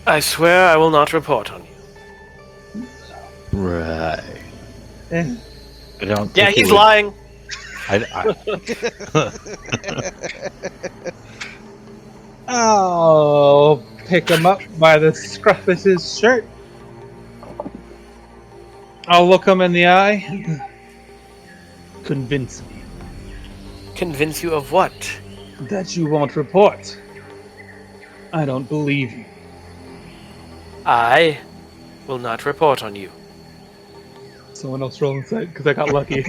I swear I will not report on you. Right. Eh, I don't Yeah, think he's it would- lying. I'll pick him up by the scruff of his shirt. I'll look him in the eye. Convince me Convince you of what? that you won't report. I don't believe you. I will not report on you. Someone else roll inside because I got lucky.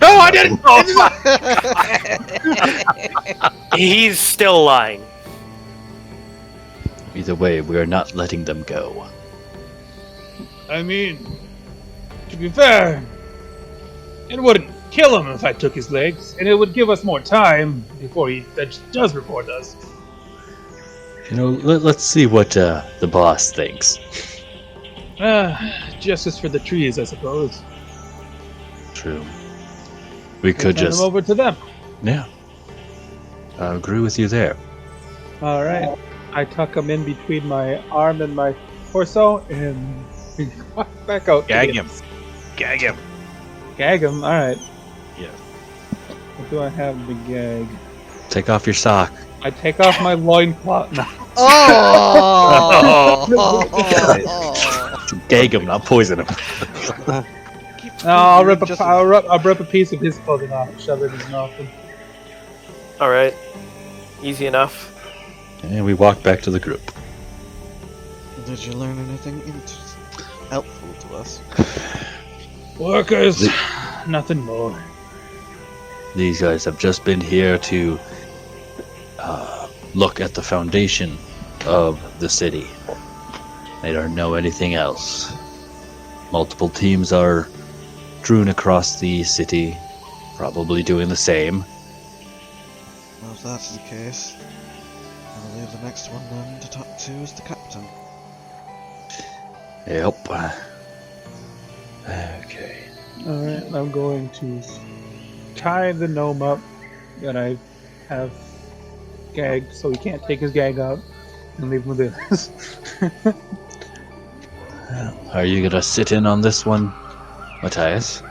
No, I didn't! He's still lying. Either way, we are not letting them go. I mean, to be fair, it wouldn't kill him if I took his legs, and it would give us more time before he does report us. You know, let's see what the boss thinks. Justice for the trees, I suppose. True. We could Turn just... them over to them. Yeah. I agree with you there. All right. I tuck him in between my arm and my torso, and walk back out. to Gag the- him. Gag him. Gag him. All right. Yeah. What do I have to gag? Take off your sock. I take off my loincloth. No. Gag him, not poison him. No, I'll rip a piece of his clothing off and shove it in his mouth. Alright. Easy enough. And we walk back to the group. Did you learn anything helpful to us? Workers, nothing more. These guys have just been here to look at the foundation of the city. They don't know anything else. Multiple teams are strewn across the city, probably doing the same. Well, if that's the case, I believe the next one then to talk to is the captain. Yep. Okay. Alright, I'm going to tie the gnome up that I have gagged so he can't take his gag out and leave him with this. Are you gonna sit in on this one, Matthias?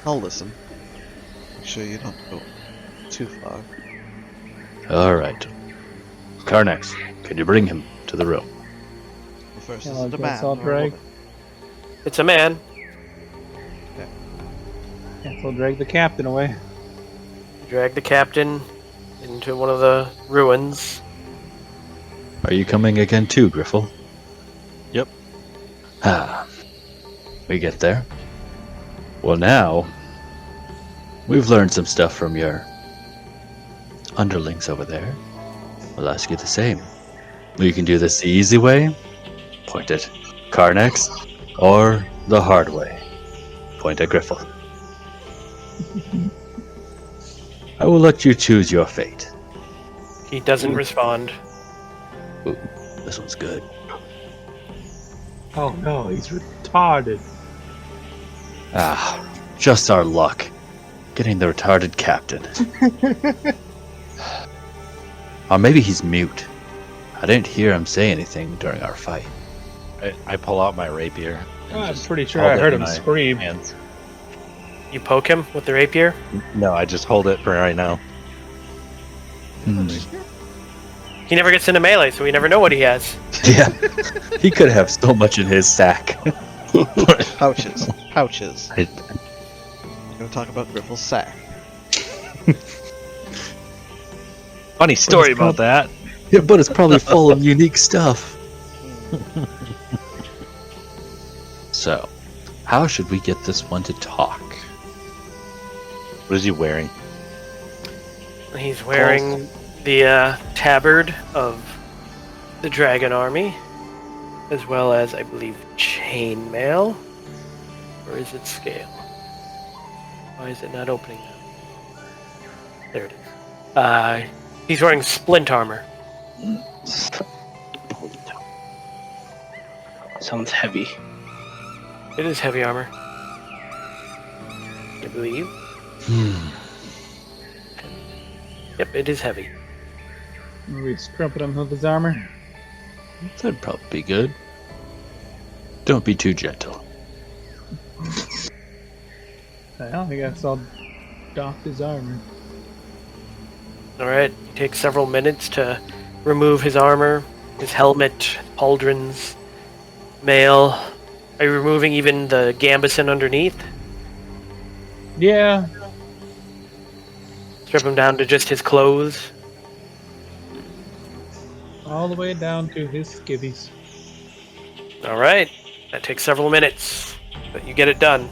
I'll listen. Make sure you don't go too far. Alright. Karnax, can you bring him to the room? Well, first, Yeah, is I it a guess man I'll or a drag. woman? It's a man. Guess I'll drag the captain away. Drag the captain into one of the ruins. Are you coming again too, Griffle? We get there. Well, now we've learned some stuff from your underlings over there. We'll ask you the same. You can do this the easy way, point at Karnax, or the hard way, point at Griffle. I will let you choose your fate. He doesn't respond. Ooh, this one's good. Oh no, he's retarded. Just our luck. Getting the retarded captain. Or maybe he's mute. I didn't hear him say anything during our fight. I pull out my rapier. and I'm just pretty sure hold I it heard in him my scream. hands. You poke him with the rapier? No, I just hold it for right now. He never gets into melee, so we never know what he has. Yeah, he could have so much in his sack. Pouches. Pouches. I, We're gonna talk about Griffle's sack. funny story about that. Yeah, but it's probably full of unique stuff. So, how should we get this one to talk? What is he wearing? He's wearing the tabard of the Dragon Army, as well as, I believe, chainmail. Or is it scale? Why is it not opening now? There it is. He's wearing splint armor. Sounds heavy. It is heavy armor, I believe. Yep, it is heavy. We scrumpet him with his armor. That'd probably be good. Don't be too gentle. Well, I guess I'll doff his armor. Alright, it takes several minutes to remove his armor, his helmet, pauldrons, mail. Are you removing even the gambeson underneath? Yeah. Strip him down to just his clothes? All the way down to his skivvies. Alright, that takes several minutes, but you get it done.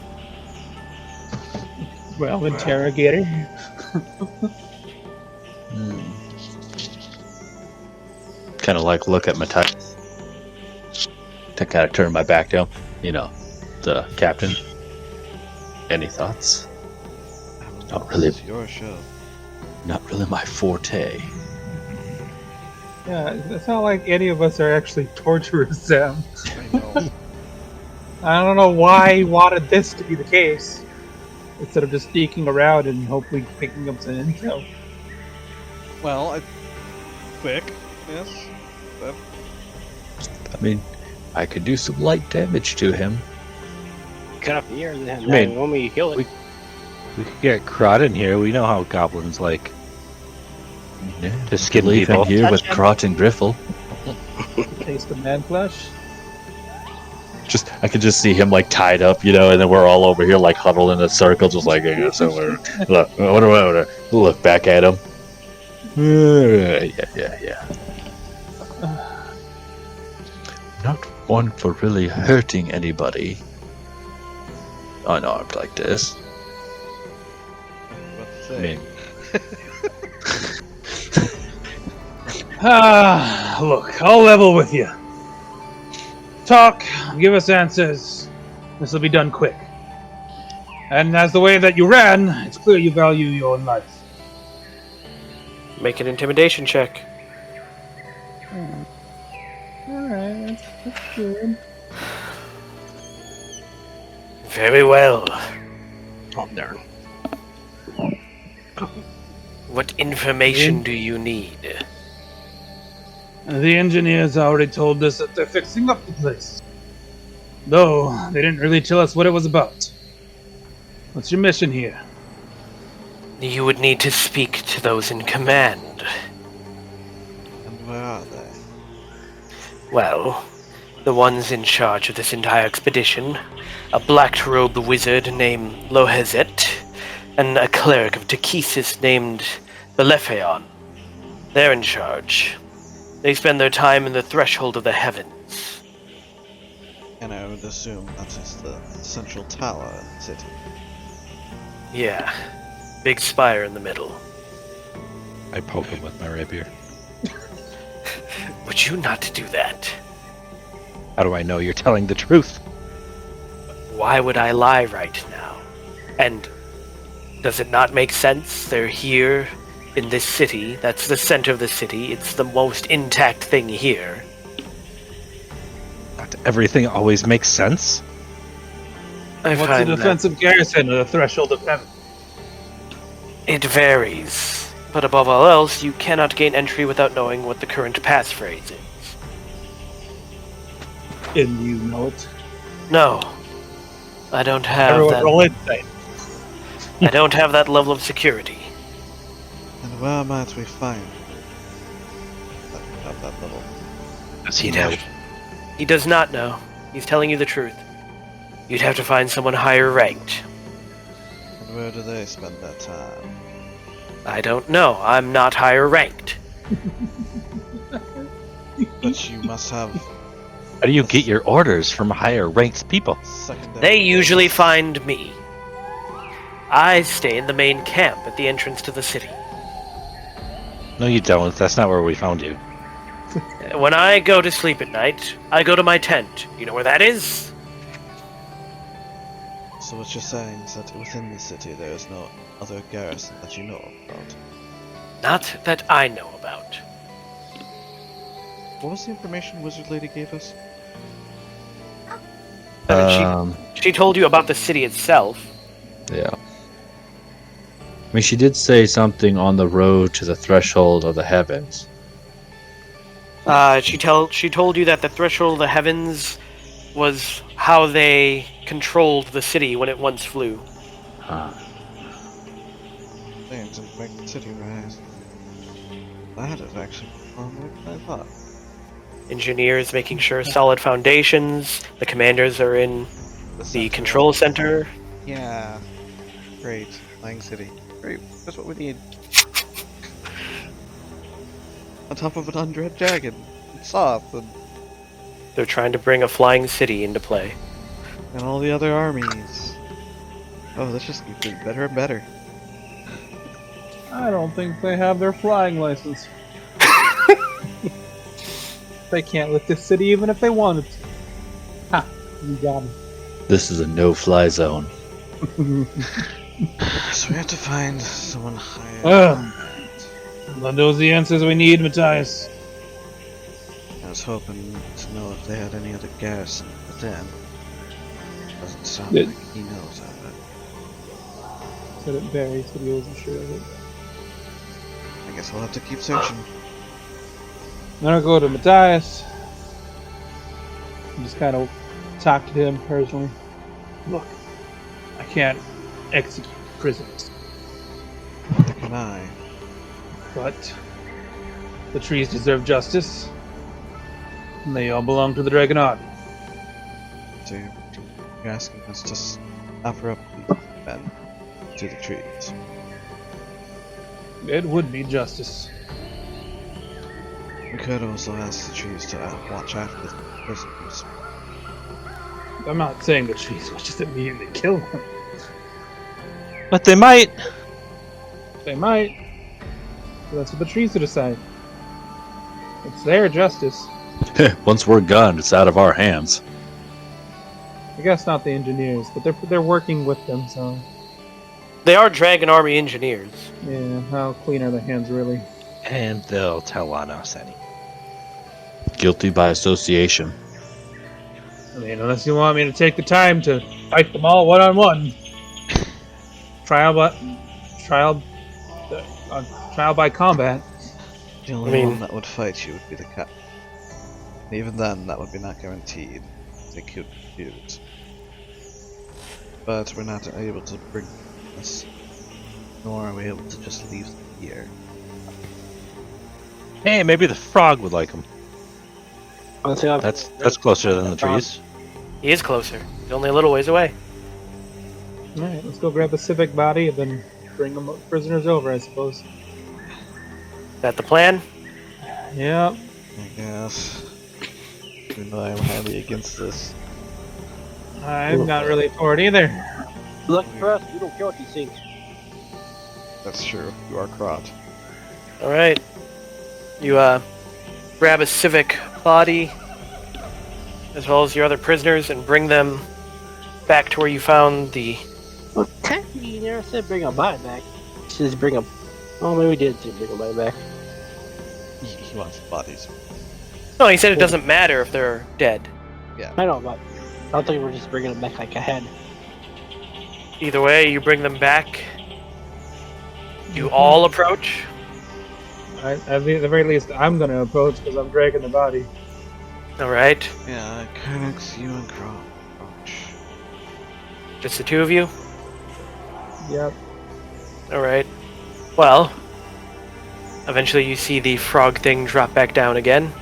Well, interrogator. Kind of like look at Matthias. To kind of turn my back to him. You know, the captain. Any thoughts? Not really. It's your show. Not really my forte. Yeah, it's not like any of us are actually torturers, Sam. I know. I don't know why he wanted this to be the case. Instead of just sneaking around and hopefully picking up some intel. Well, quick. Yes. I mean, I could do some light damage to him. Cut off the ears and You mean- when we heal it. We could get Crot in here. We know how goblins like Yeah, to skin leave people. him here with Crot and Griffle. Taste of man flesh. I could just see him like tied up, you know, and then we're all over here like huddled in a circle, just like so. Look, what do I look back at him? Yeah. Not one for really hurting anybody. Unarmed like this. What to I say? mean, Look, I'll level with you. Talk, give us answers. This will be done quick. And as the way that you ran, it's clear you value your own life. Make an intimidation check. Alright, that's good. Very well. Oh, darn. What information do you need? The engineers already told us that they're fixing up the place. Though, they didn't really tell us what it was about. What's your mission here? You would need to speak to those in command. And where are they? Well, the ones in charge of this entire expedition, a black-robed wizard named Lohezet, and a cleric of Takesis named Belefeon. They're in charge. They spend their time in the threshold of the heavens. And I would assume that is the central tower in the city. Yeah. Big spire in the middle. I poke him with my rapier. Would you not do that? How do I know you're telling the truth? Why would I lie right now? And does it not make sense? They're here in this city. That's the center of the city. It's the most intact thing here. Not everything always makes sense. I What's a find that defensive garrison at the threshold of heaven? it varies. But above all else, you cannot gain entry without knowing what the current passphrase is. And you know it. No. I don't have Everyone that. roll insight. I don't have that level of security. And where might we find that we have that level? Does he know? He does not know. He's telling you the truth. You'd have to find someone higher ranked. And where do they spend their time? I don't know. I'm not higher ranked. But you must have How do you get your orders from higher ranked people? secondary. They usually find me. I stay in the main camp at the entrance to the city. No, you don't. That's not where we found you. When I go to sleep at night, I go to my tent. You know where that is? So what you're saying is that within the city there is no other garrison that you know about. Not that I know about. What was the information Wizard Lady gave us? She told you about the city itself. Yeah. I mean, she did say something on the road to the threshold of the heavens. She told you that the threshold of the heavens was how they controlled the city when it once flew. They to make the city rise. That is actually more than I thought. Engineers making sure solid foundations. The commanders are in the control center. Yeah. Great. Flying city. Great. That's what we need. On top of an undead dragon. It's soft They're trying to bring a flying city into play. and all the other armies. Oh, this just keeps getting better and better. I don't think they have their flying license. They can't lift this city even if they wanted to. Ha! You got him. This is a no-fly zone. So we have to find someone higher. That knows the answers we need, Matthias. I was hoping to know if they had any other garrison, but then doesn't sound Did- like he knows of it. Said it varies, but he wasn't sure of it. I guess we'll have to keep searching. Then I'll go to Matthias. And just kind of talk to him personally. Look, I can't execute prisoners, Neither can I. but the trees deserve justice. And they all belong to the Dragon Army. So you're asking us to offer up the men to the trees. It would be justice. We could also ask the trees to watch after the prisoners. I'm not saying the trees will just immediately kill them. But they might. They might. But that's what the trees will decide. It's their justice. Once we're gone, it's out of our hands. I guess not the engineers, but they're working with them, so They are Dragon Army engineers. yeah, how clean are their hands really? And they'll tell on us anyway. Guilty by association. I mean, unless you want me to take the time to fight them all one-on-one. Trial by combat. The only I mean- one that would fight you would be the cat. Even then, that would be not guaranteed. They could refuse. But we're not able to bring us, nor are we able to just leave them here. Hey, maybe the frog would like him. Honestly, I've- That's closer than the trees. He is closer. He's only a little ways away. Alright, let's go grab the civic body and then bring them prisoners over, I suppose. Is that the plan? Yeah. I guess. Even though I'm highly against this. I'm not really for it either. Lucky for us, we don't care what you think. That's true. You are Krot. All right. You grab a civic body, as well as your other prisoners, and bring them back to where you found the. Well, technically, you never said bring a body back. You just bring a. Oh, maybe we did say bring a body back. He wants bodies. No, he said it doesn't matter if they're dead. I know, but I thought you were just bringing them back like a head. Either way, you bring them back. You all approach. At the very least, I'm gonna approach because I'm dragging the body. All right. Yeah, Kynex, you and Krot. Just the two of you. Yep. All right. Well, eventually you see the frog thing drop back down again.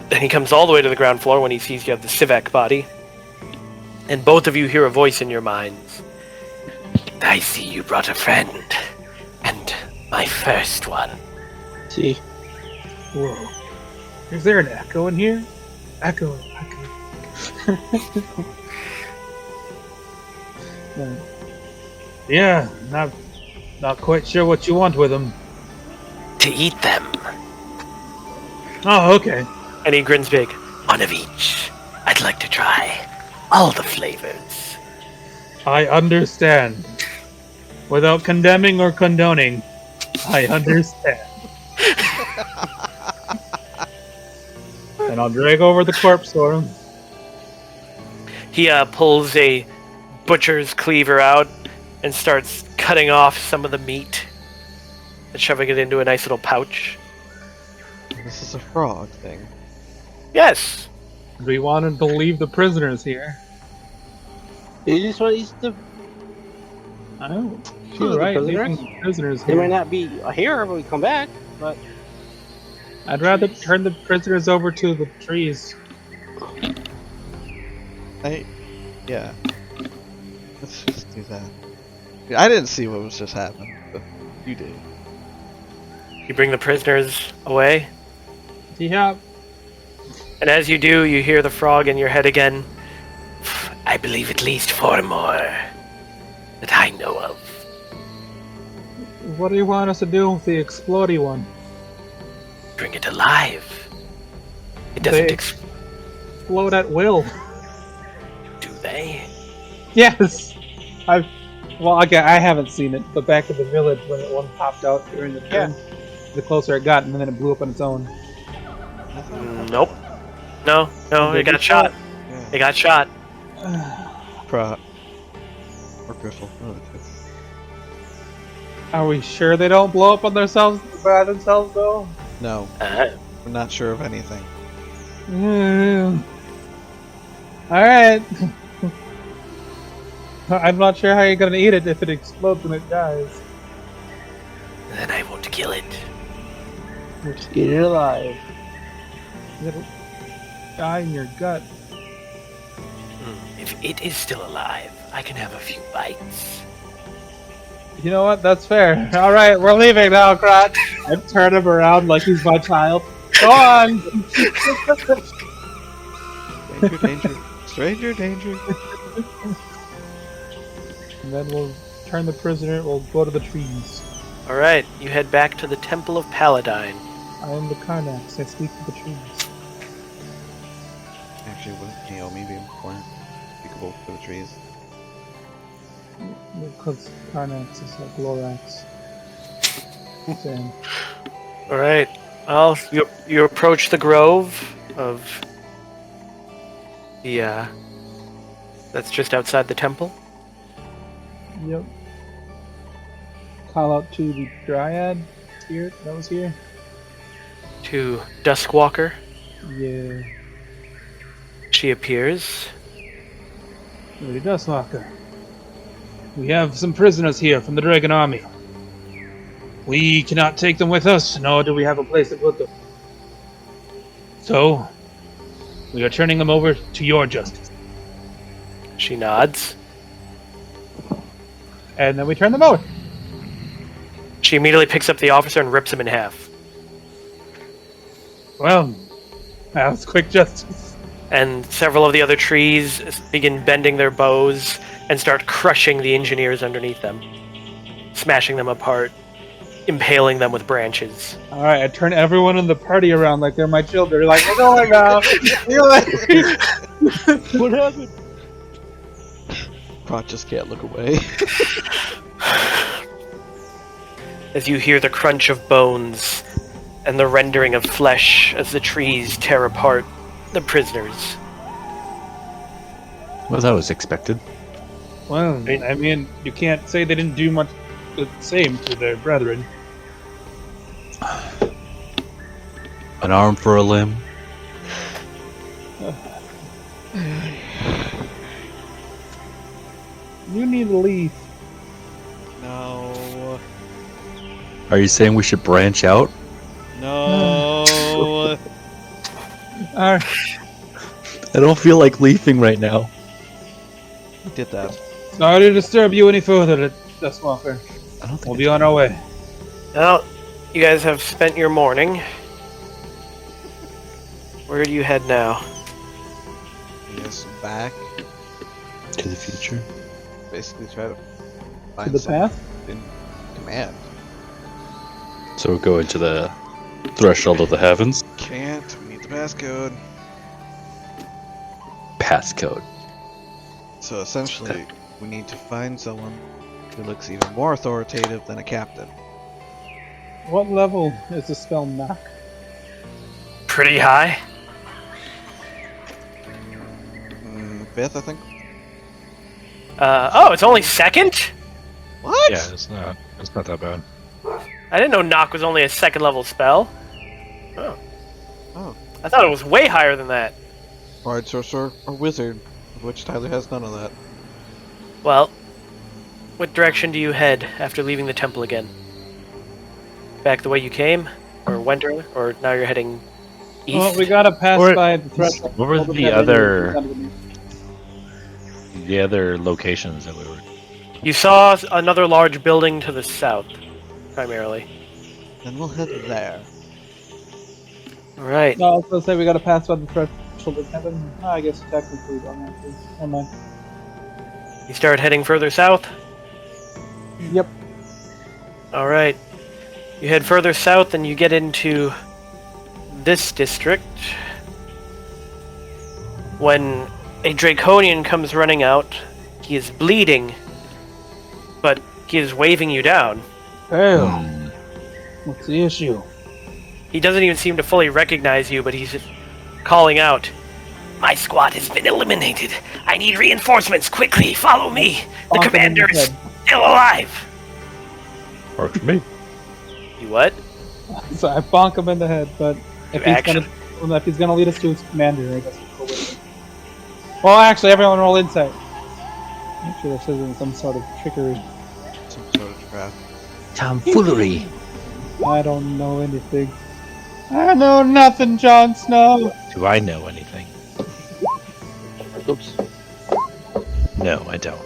Then he comes all the way to the ground floor when he sees you have the civic body. And both of you hear a voice in your minds. I see you brought a friend. And my first one. See? Whoa. Is there an echo in here? Echo. Yeah, not quite sure what you want with them. To eat them. Oh, okay. And he grins big. One of each. I'd like to try all the flavors. I understand. Without condemning or condoning, I understand. And I'll drag over the corpse for him. He pulls a butcher's cleaver out and starts cutting off some of the meat and shoving it into a nice little pouch. This is a frog thing. Yes. We wanted to leave the prisoners here. You just want to eat the. Oh, Sure, you're right. the Leaving prisoners? the prisoners They might here. not be here when we come back, but. I'd rather turn the prisoners over to the trees. Yeah. Let's just do that. Yeah, I didn't see what was just happening, but you did. You bring the prisoners away, Yeah. and as you do, you hear the frog in your head again. I believe at least 4 more that I know of. What do you want us to do with the explodey one? Bring it alive. It doesn't They explode at will. do they? Yes. I haven't seen it, but back at the village when one popped out during the turn, the closer it got, and then it blew up on its own. Nope. No, it got shot. It got shot. Krot. Or Griffle. Are we sure they don't blow up on themselves by themselves though? No, we're not sure of anything. Alright. I'm not sure how you're gonna eat it if it explodes and it dies. Then I won't kill it. Let's get it alive. It'll die in your gut. If it is still alive, I can have a few bites. You know what? That's fair. Alright, we're leaving now, Krot. I turn him around like he's my child. Go on! Danger, danger. Stranger danger. And then we'll turn the prisoner, we'll go to the trees. Alright, you head back to the Temple of Paladine. I am the Karnax, I speak to the trees. Actually, wouldn't Naomi be important? Applicable for the trees. Because Karnax is like Lorax. Same. Alright, well, you approach the grove of the, that's just outside the temple. Yep. Call out to the Dryad spirit that was here. To Duskwalker. Yeah. She appears. Lady Dustwalker. We have some prisoners here from the Dragon Army. We cannot take them with us, nor do we have a place to put them. So, we are turning them over to your justice. She nods. And then we turn them over. She immediately picks up the officer and rips him in half. Well, that was quick justice. and several of the other trees begin bending their bows and start crushing the engineers underneath them, smashing them apart, impaling them with branches. Alright, I turn everyone in the party around like they're my children. Like, we're going now. What happened? Prot just can't look away. As you hear the crunch of bones and the rendering of flesh as the trees tear apart the prisoners. Well, that was expected. Well, I mean, you can't say they didn't do much the same to their brethren. An arm for a limb. You need to leave. No. Are you saying we should branch out? No. Alright. I don't feel like leaving right now. We did that. Sorry to disturb you any further, Dustwalker. I don't think We'll be on our way. Well, you guys have spent your morning. Where do you head now? Yes, back. to the future. Basically try to To find the someone path? in command. So we'll go into the threshold of the heavens. Can't. We need the passcode. Passcode. So essentially, we need to find someone who looks even more authoritative than a captain. What level is the spell knock? Pretty high. Fifth, I think. Oh, it's only second? What? Yeah, it's not that bad. I didn't know knock was only a second level spell. Oh. Oh. I thought it was way higher than that. Bard, sorcerer, or wizard, of which Tyler has none of that. Well, what direction do you head after leaving the temple again? Back the way you came? Or went earlier? Or now you're heading east? Well, we gotta pass Or- by the threshold. what were Hold the head other- underneath. The other locations that we were. You saw another large building to the south, primarily. Then we'll head there. Alright. No, I was gonna say we gotta pass by the threshold of heaven. Oh, I guess technically we don't have to. Never mind. You start heading further south? Yep. Alright. You head further south and you get into this district. When a Draconian comes running out, he is bleeding, but he is waving you down. Hey, Hmm. what's the issue? He doesn't even seem to fully recognize you, but he's just calling out. My squad has been eliminated. I need reinforcements. Quickly, follow me. The Bonk him in commander the is head. still alive. Works for me. You what? So I bonk him in the head, but if Action. if he's gonna lead us to his commander, I guess we'll go with him. Well, actually, everyone roll insight. Actually, this isn't some sort of trickery. Some sort of trap. Tomfoolery. I don't know anything. I know nothing, Jon Snow. Do I know anything? Oops. No, I don't.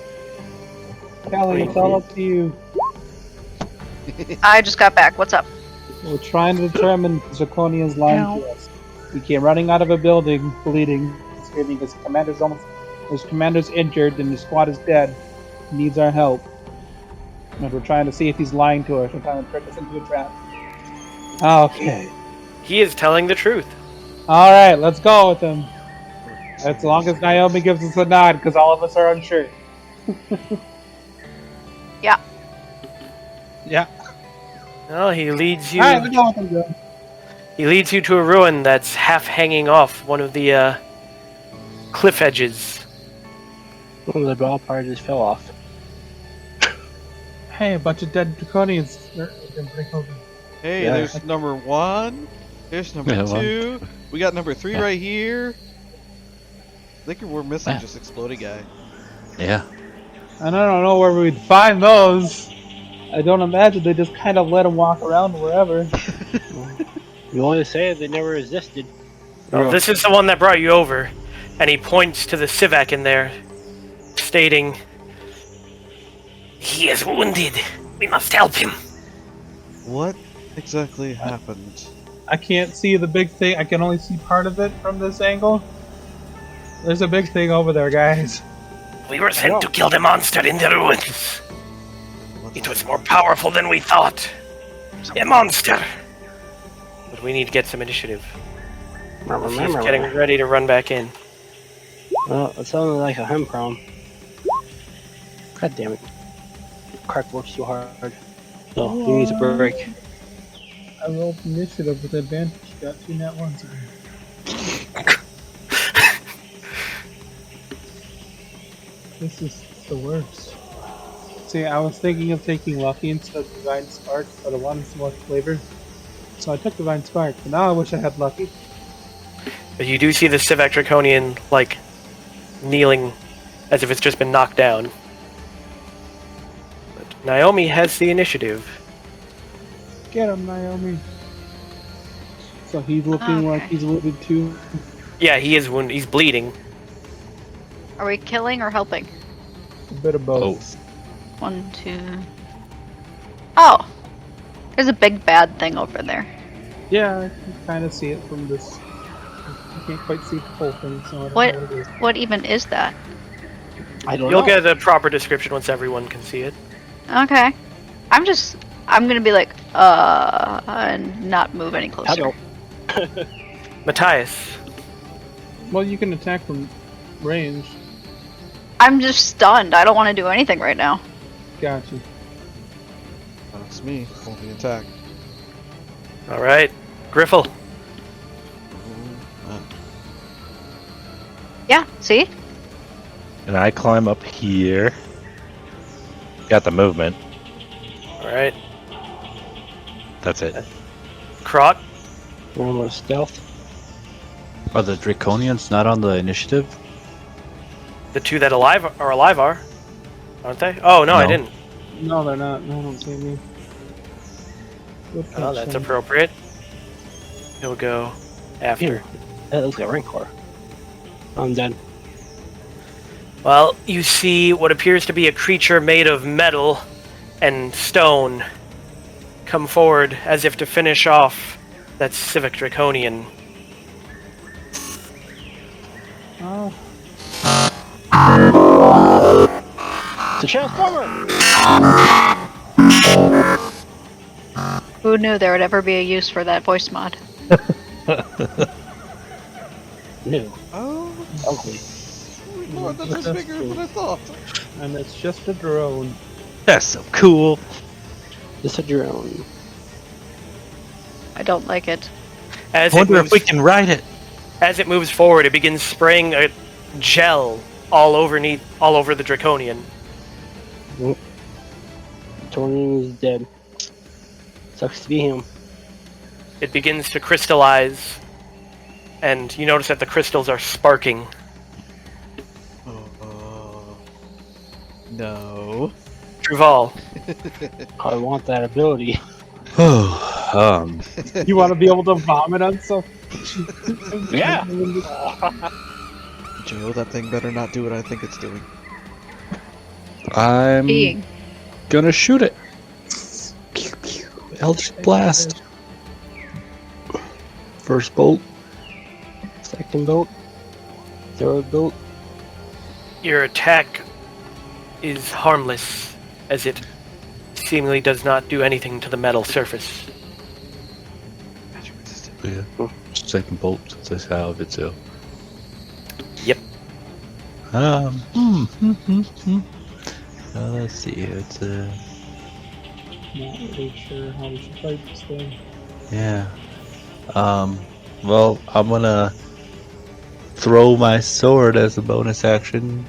Callie, it's all up to you. I just got back. What's up? We're trying to determine if Draconian's lying to us. He came running out of a building, bleeding, screaming. His commander's injured, and his squad is dead. He needs our help. And we're trying to see if he's lying to us. We're trying to trick us into a trap. Okay. He is telling the truth. All right, let's go with him. As long as Naomi gives us a nod, because all of us are unsure. Yeah. Yeah. Well, he leads you. All right, let's go with him, Joe. He leads you to a ruin that's half hanging off one of the cliff edges. One of the ball part just fell off. Hey, a bunch of dead Draconians. Hey, Yeah. there's number 1. There's number Yeah, one. 2. We got number 3 Yeah. right here. I think we're missing Yeah. just exploding guy. Yeah. And I don't know where we'd find those. I don't imagine they just kind of let them walk around wherever. You want to say they never existed. Well, this is the one that brought you over, and he points to the Sivak in there, stating, "He is wounded. We must help him." What exactly happened? I can't see the big thing. I can only see part of it from this angle. There's a big thing over there, guys. We were sent to kill the monster in the ruins. It was more powerful than we thought. A monster. But we need to get some initiative. He's getting ready to run back in. Well, it sounded like a hemprom. God damn it. Crack works too hard. Oh, he needs a break. I rolled initiative with advantage. Got 2 nat ones again. This is the worst. See, I was thinking of taking Lucky instead of Divine Spark, but I wanted some more flavor. So I took Divine Spark, but now I wish I had Lucky. But you do see the Civic Draconian, like, kneeling as if it's just been knocked down. But Naomi has the initiative. Get him, Naomi. So he's looking like he's wounded too. Yeah, he is wounded. He's bleeding. Are we killing or helping? A bit of both. 1, 2. Oh! There's a big bad thing over there. Yeah, I can kind of see it from this. I can't quite see the whole thing, so I don't know what it is. What even is that? I don't You'll know. get a proper description once everyone can see it. Okay. I'm gonna be like, and not move any closer. Matthias. Well, you can attack from range. I'm just stunned. I don't want to do anything right now. Gotcha. That's me. Holding attack. Alright. Griffle. Yeah, see? And I climb up here. Got the movement. Alright. That's it. Krot. One with stealth. Are the Draconians not on the initiative? The 2 that are alive are. Aren't they? Oh, no, I No. didn't. No, they're not. No, don't see me. Oh, that's appropriate. He'll go after. That looks like a Rancor. I'm dead. Well, you see what appears to be a creature made of metal and stone come forward as if to finish off that Civic Draconian. Oh, It's a Transformer! Who knew there would ever be a use for that voice mod? New. Oh, Ugly. Lord, that's bigger than I thought. and it's just a drone. That's so cool. It's a drone. I don't like it. As I it wonder moves, if we can ride it. as it moves forward, it begins spraying a gel all over the Draconian. Tony is dead. Sucks to be him. It begins to crystallize, and you notice that the crystals are sparking. No. Druval. I want that ability. You want to be able to vomit on something? Yeah! Joe, that thing better not do what I think it's doing. I'm Being. gonna shoot it. Pew, pew. Eldritch Blast. First bolt. Second bolt. Third bolt. Your attack is harmless, as it seemingly does not do anything to the metal surface. Yeah. Second bolt since I salved it, so. Yep. Let's see. It's Not really sure how we should fight this thing. yeah. Well, I'm gonna throw my sword as a bonus action.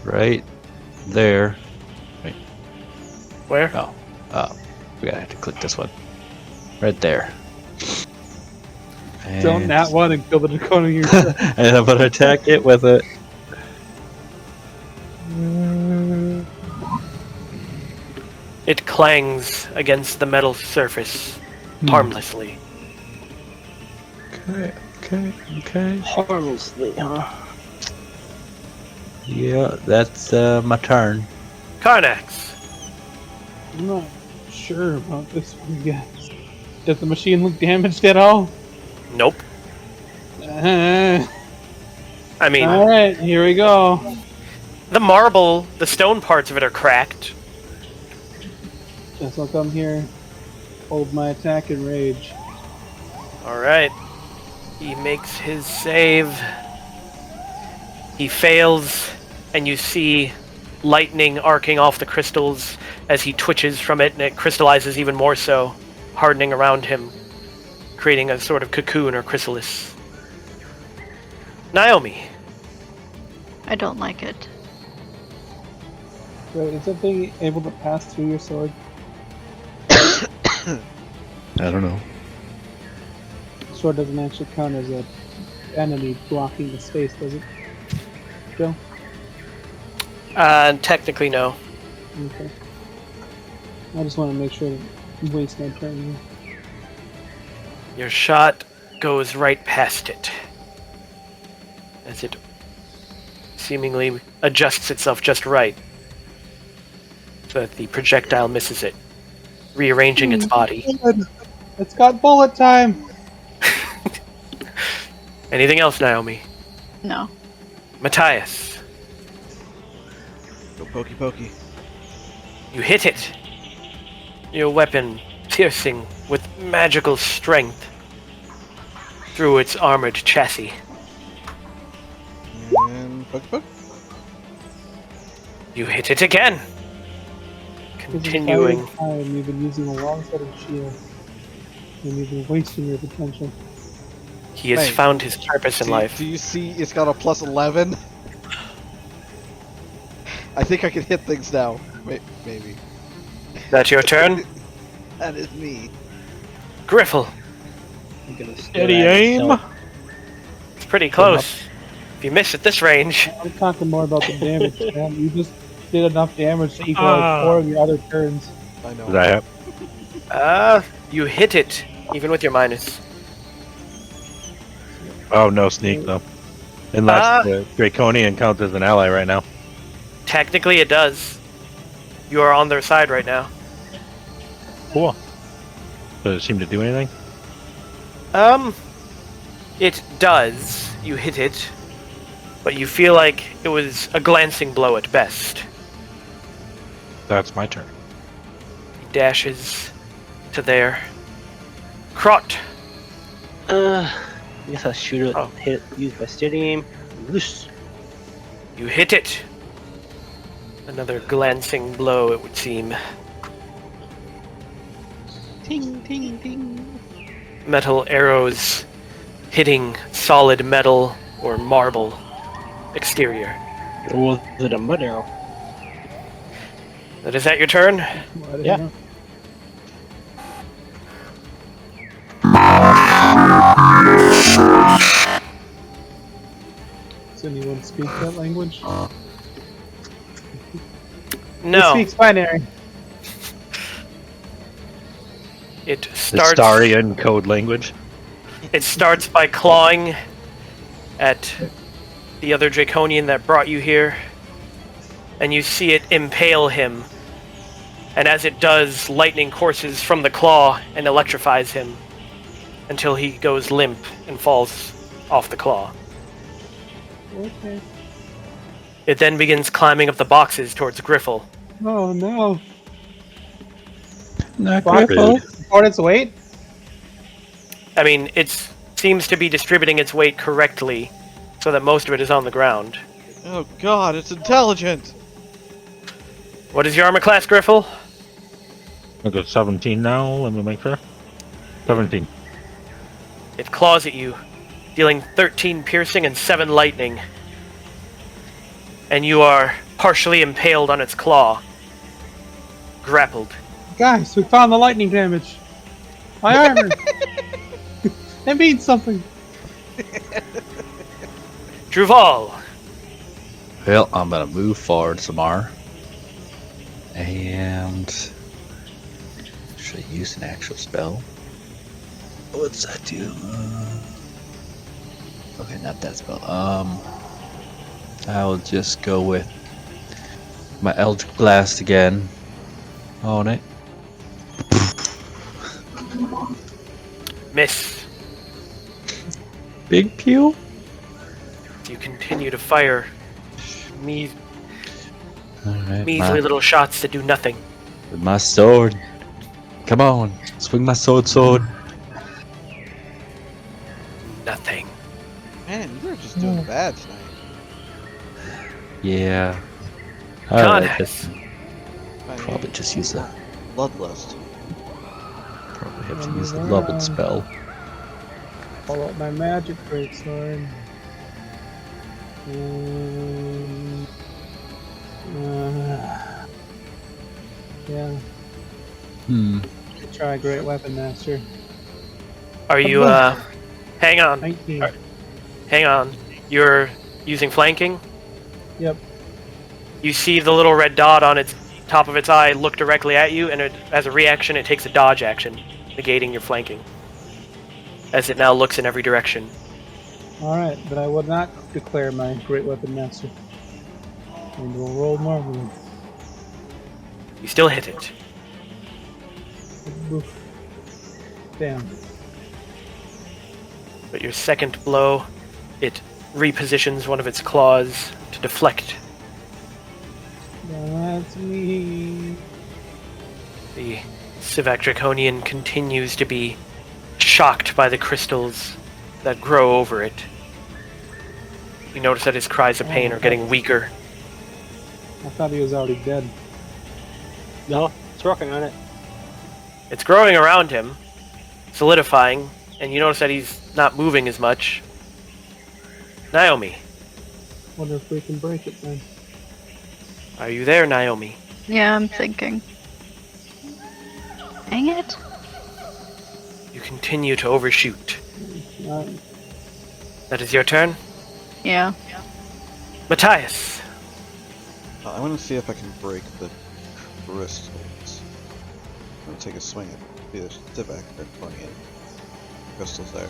Right there. Where? Oh, we gotta have to click this one. Right there. Don't And, nat one and kill the draconian yourself. and I'm gonna attack it with it. It clangs against the metal surface, harmlessly. Okay. Harmlessly, huh? Yeah, that's my turn. Karnax. I'm not sure about this one yet. Does the machine look damaged at all? Nope. I mean, Alright, here we go. the marble, the stone parts of it are cracked. Guess I'll come here, hold my attack and rage. Alright. He makes his save. He fails, and you see lightning arcing off the crystals as he twitches from it, and it crystallizes even more so, hardening around him, creating a sort of cocoon or chrysalis. Naomi. I don't like it. Wait, is that thing able to pass through your sword? I don't know. Sword doesn't actually count as an enemy blocking the space, does it? Joe? Technically no. Okay. I just want to make sure to waste my turn. Your shot goes right past it, as it seemingly adjusts itself just right, so that the projectile misses it, rearranging its body. It's got bullet time! Anything else, Naomi? No. Matthias, Go pokey pokey. you hit it. Your weapon piercing with magical strength through its armored chassis. And pokey poke. You hit it again. Continuing. This entire time you've been using a long-sighted shield, and you've been wasting your potential. He has Wait. found his purpose in life. Do you see it's got a plus 11? I think I can hit things now. Maybe. That's your turn. That is me. Griffle. I'm gonna stare Steady at aim. myself. It's pretty close. If you miss at this range, I'm talking more about the damage, man. You just did enough damage to equal like 4 of your other turns. I know. Did I have? you hit it, even with your minus. Oh, no sneak though. Unless the Draconian counts as an ally right now. Technically, it does. You are on their side right now. Cool. Does it seem to do anything? It does. You hit it, but you feel like it was a glancing blow at best. That's my turn. He dashes to there. Crot. I guess I'll shoot it. Oh. Hit. Use my steady aim. Loose. You hit it. Another glancing blow, it would seem. Ting ting ting. Metal arrows hitting solid metal or marble exterior. Or was it a mud arrow? Is that your turn? Well, I didn't Yeah. know. Does anyone speak that language? Who No. speaks binary? It The starts. Starian code language. It starts by clawing at the other Draconian that brought you here, and you see it impale him. And as it does, lightning courses from the claw and electrifies him until he goes limp and falls off the claw. Okay. It then begins climbing up the boxes towards Griffle. Oh no. Not Boxes support its weight? I mean, it seems to be distributing its weight correctly, so that most of it is on the ground. Oh god, it's intelligent! What is your armor class, Griffle? I got 17 now. Let me make sure. 17. It claws at you, dealing 13 piercing and 7 lightning. And you are partially impaled on its claw. Grappled. Guys, we found the lightning damage. My armor. It means something. Druval. Well, I'm gonna move forward some more. And should I use an actual spell? What's that do? Okay, not that spell. I'll just go with my Eldritch Blast again on it. Miss. big pew? You continue to fire Alright, measly little shots that do nothing. with my sword. Come on, swing my sword. Nothing. Man, you were just doing bad tonight. Yeah. God Alright, has. probably just use a Bloodlust. probably have to use the loving spell. Pull out my magic greatsword. Yeah, try Great Weapon Master. Are you, hang on. 19. Hang on. You're using flanking? Yep. You see the little red dot on its top of its eye look directly at you, and as a reaction, it takes a dodge action, negating your flanking. As it now looks in every direction. Alright, but I would not declare my Great Weapon Master. And we'll roll normally. You still hit it. Oof. Damn. But your second blow, it repositions one of its claws to deflect. That's me. The Sivak Draconian continues to be shocked by the crystals that grow over it. You notice that his cries of pain are getting weaker. I thought he was already dead. No, it's working on it. It's growing around him, solidifying, and you notice that he's not moving as much. Naomi, Wonder if we can break it then. are you there, Naomi? Yeah, I'm thinking. Dang it. You continue to overshoot. Uh, That is your turn? Yeah. Matthias. I want to see if I can break the crystals. I'm gonna take a swing at the Sivak Draconian. Crystals there.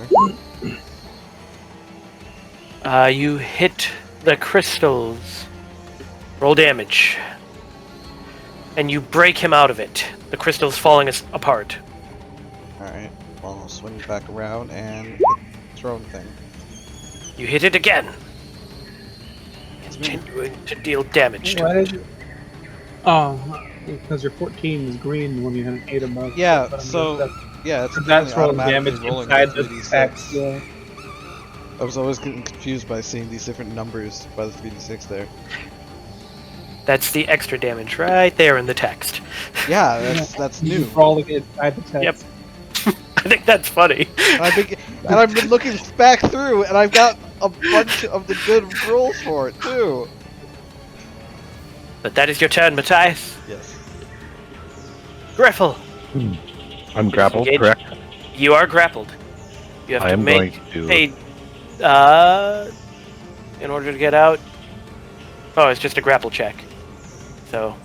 You hit the crystals. Roll damage. And you break him out of it. The crystal's falling apart. Alright, well, I'll swing back around and hit the throne thing. You hit it again. Continuing to deal damage to why it. did you... Oh, because your 14 is green when you had an 8 above. Yeah, But I'm so just- yeah, it's that's rolling automatically damage rolling inside the the 3d6. text. Yeah. I was always getting confused by seeing these different numbers by the 3d6 there. That's the extra damage right there in the text. Yeah, that's You new. just roll it inside the text. Yep. I think that's funny. And I've been looking back through, and I've got a bunch of the good rolls for it too. But that is your turn, Matthias. Yes. Griffle, I'm grappled, Engage. correct? you are grappled. You have I to am make going to. in order to get out. Oh, it's just a grapple check. So,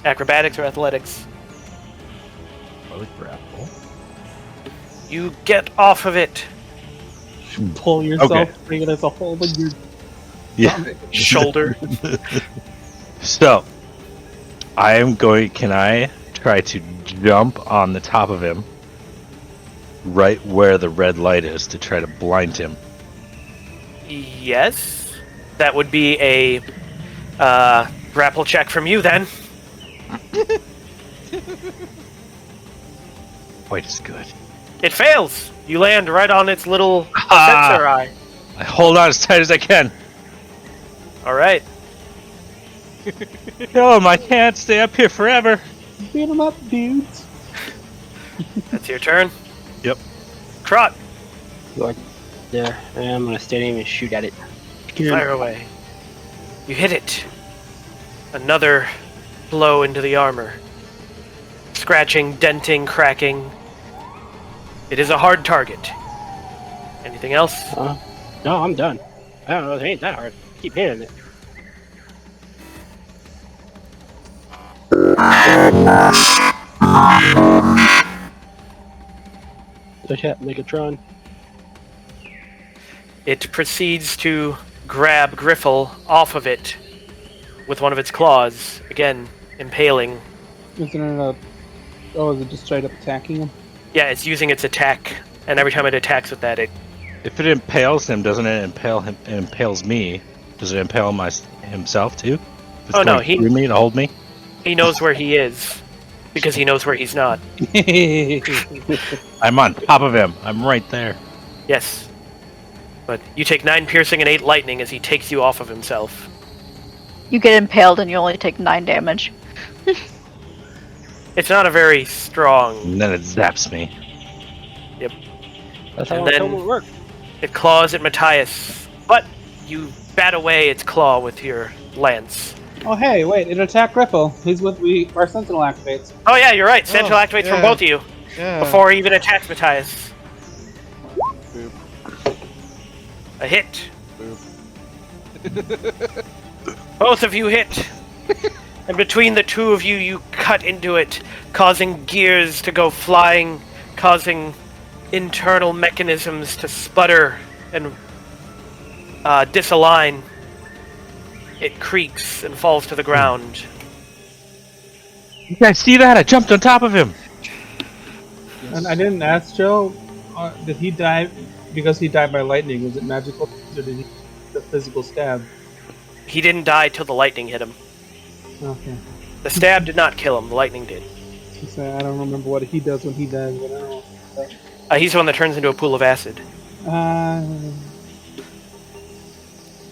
acrobatics or athletics. Probably grapple. You get off of it. Pull yourself, Okay. bring it as a hole in your Yeah. stomach. Shoulder. So, I am going. Can I try to jump on the top of him, right where the red light is, to try to blind him? Yes. That would be a grapple check from you then. Quite as good. It fails. You land right on its little Ah. sensor eye. I hold on as tight as I can. All right. No, I can't stay up here forever. Beat 'em up, dudes. That's your turn. Yep. Trot. There. I'm gonna stand in and shoot at it. Fire away. You hit it. Another blow into the armor. Scratching, denting, cracking. It is a hard target. Anything else? No, I'm done. I don't know, it ain't that hard. Keep hitting it. Good shot, Megatron. It proceeds to grab Griffle off of it with one of its claws, again, impaling. Isn't it a... Oh, is it just straight up attacking him? Yeah, it's using its attack, and every time it attacks with that, it If it impales him, doesn't it impale him? It impales me. Does it impale himself too? If it's Oh, no, going through me to hold me. He knows where he is because he knows where he's not. I'm on top of him. I'm right there. Yes. But you take 9 piercing and 8 lightning as he takes you off of himself. You get impaled and you only take 9 damage. It's not a very strong. And then it zaps me. That's how And I then- told him it worked. It claws at Matthias, but you bat away its claw with your lance. Oh hey, wait! It attacked Griffle. He's with our sentinel activates. Oh yeah, you're right. Sentinel activates from yeah. both of you Yeah. before he even attacks Matthias. A hit. Both of you hit. And between the two of you, you cut into it, causing gears to go flying, causing internal mechanisms to sputter and disalign. It creaks and falls to the ground. You guys see that? I jumped on top of him. And I didn't ask Joe. Did he die because he died by lightning? Was it magical, or did he the physical stab? He didn't die till the lightning hit him. Okay. The stab did not kill him, the lightning did. I don't remember what he does when he dies, but I don't know. He's the one that turns into a pool of acid.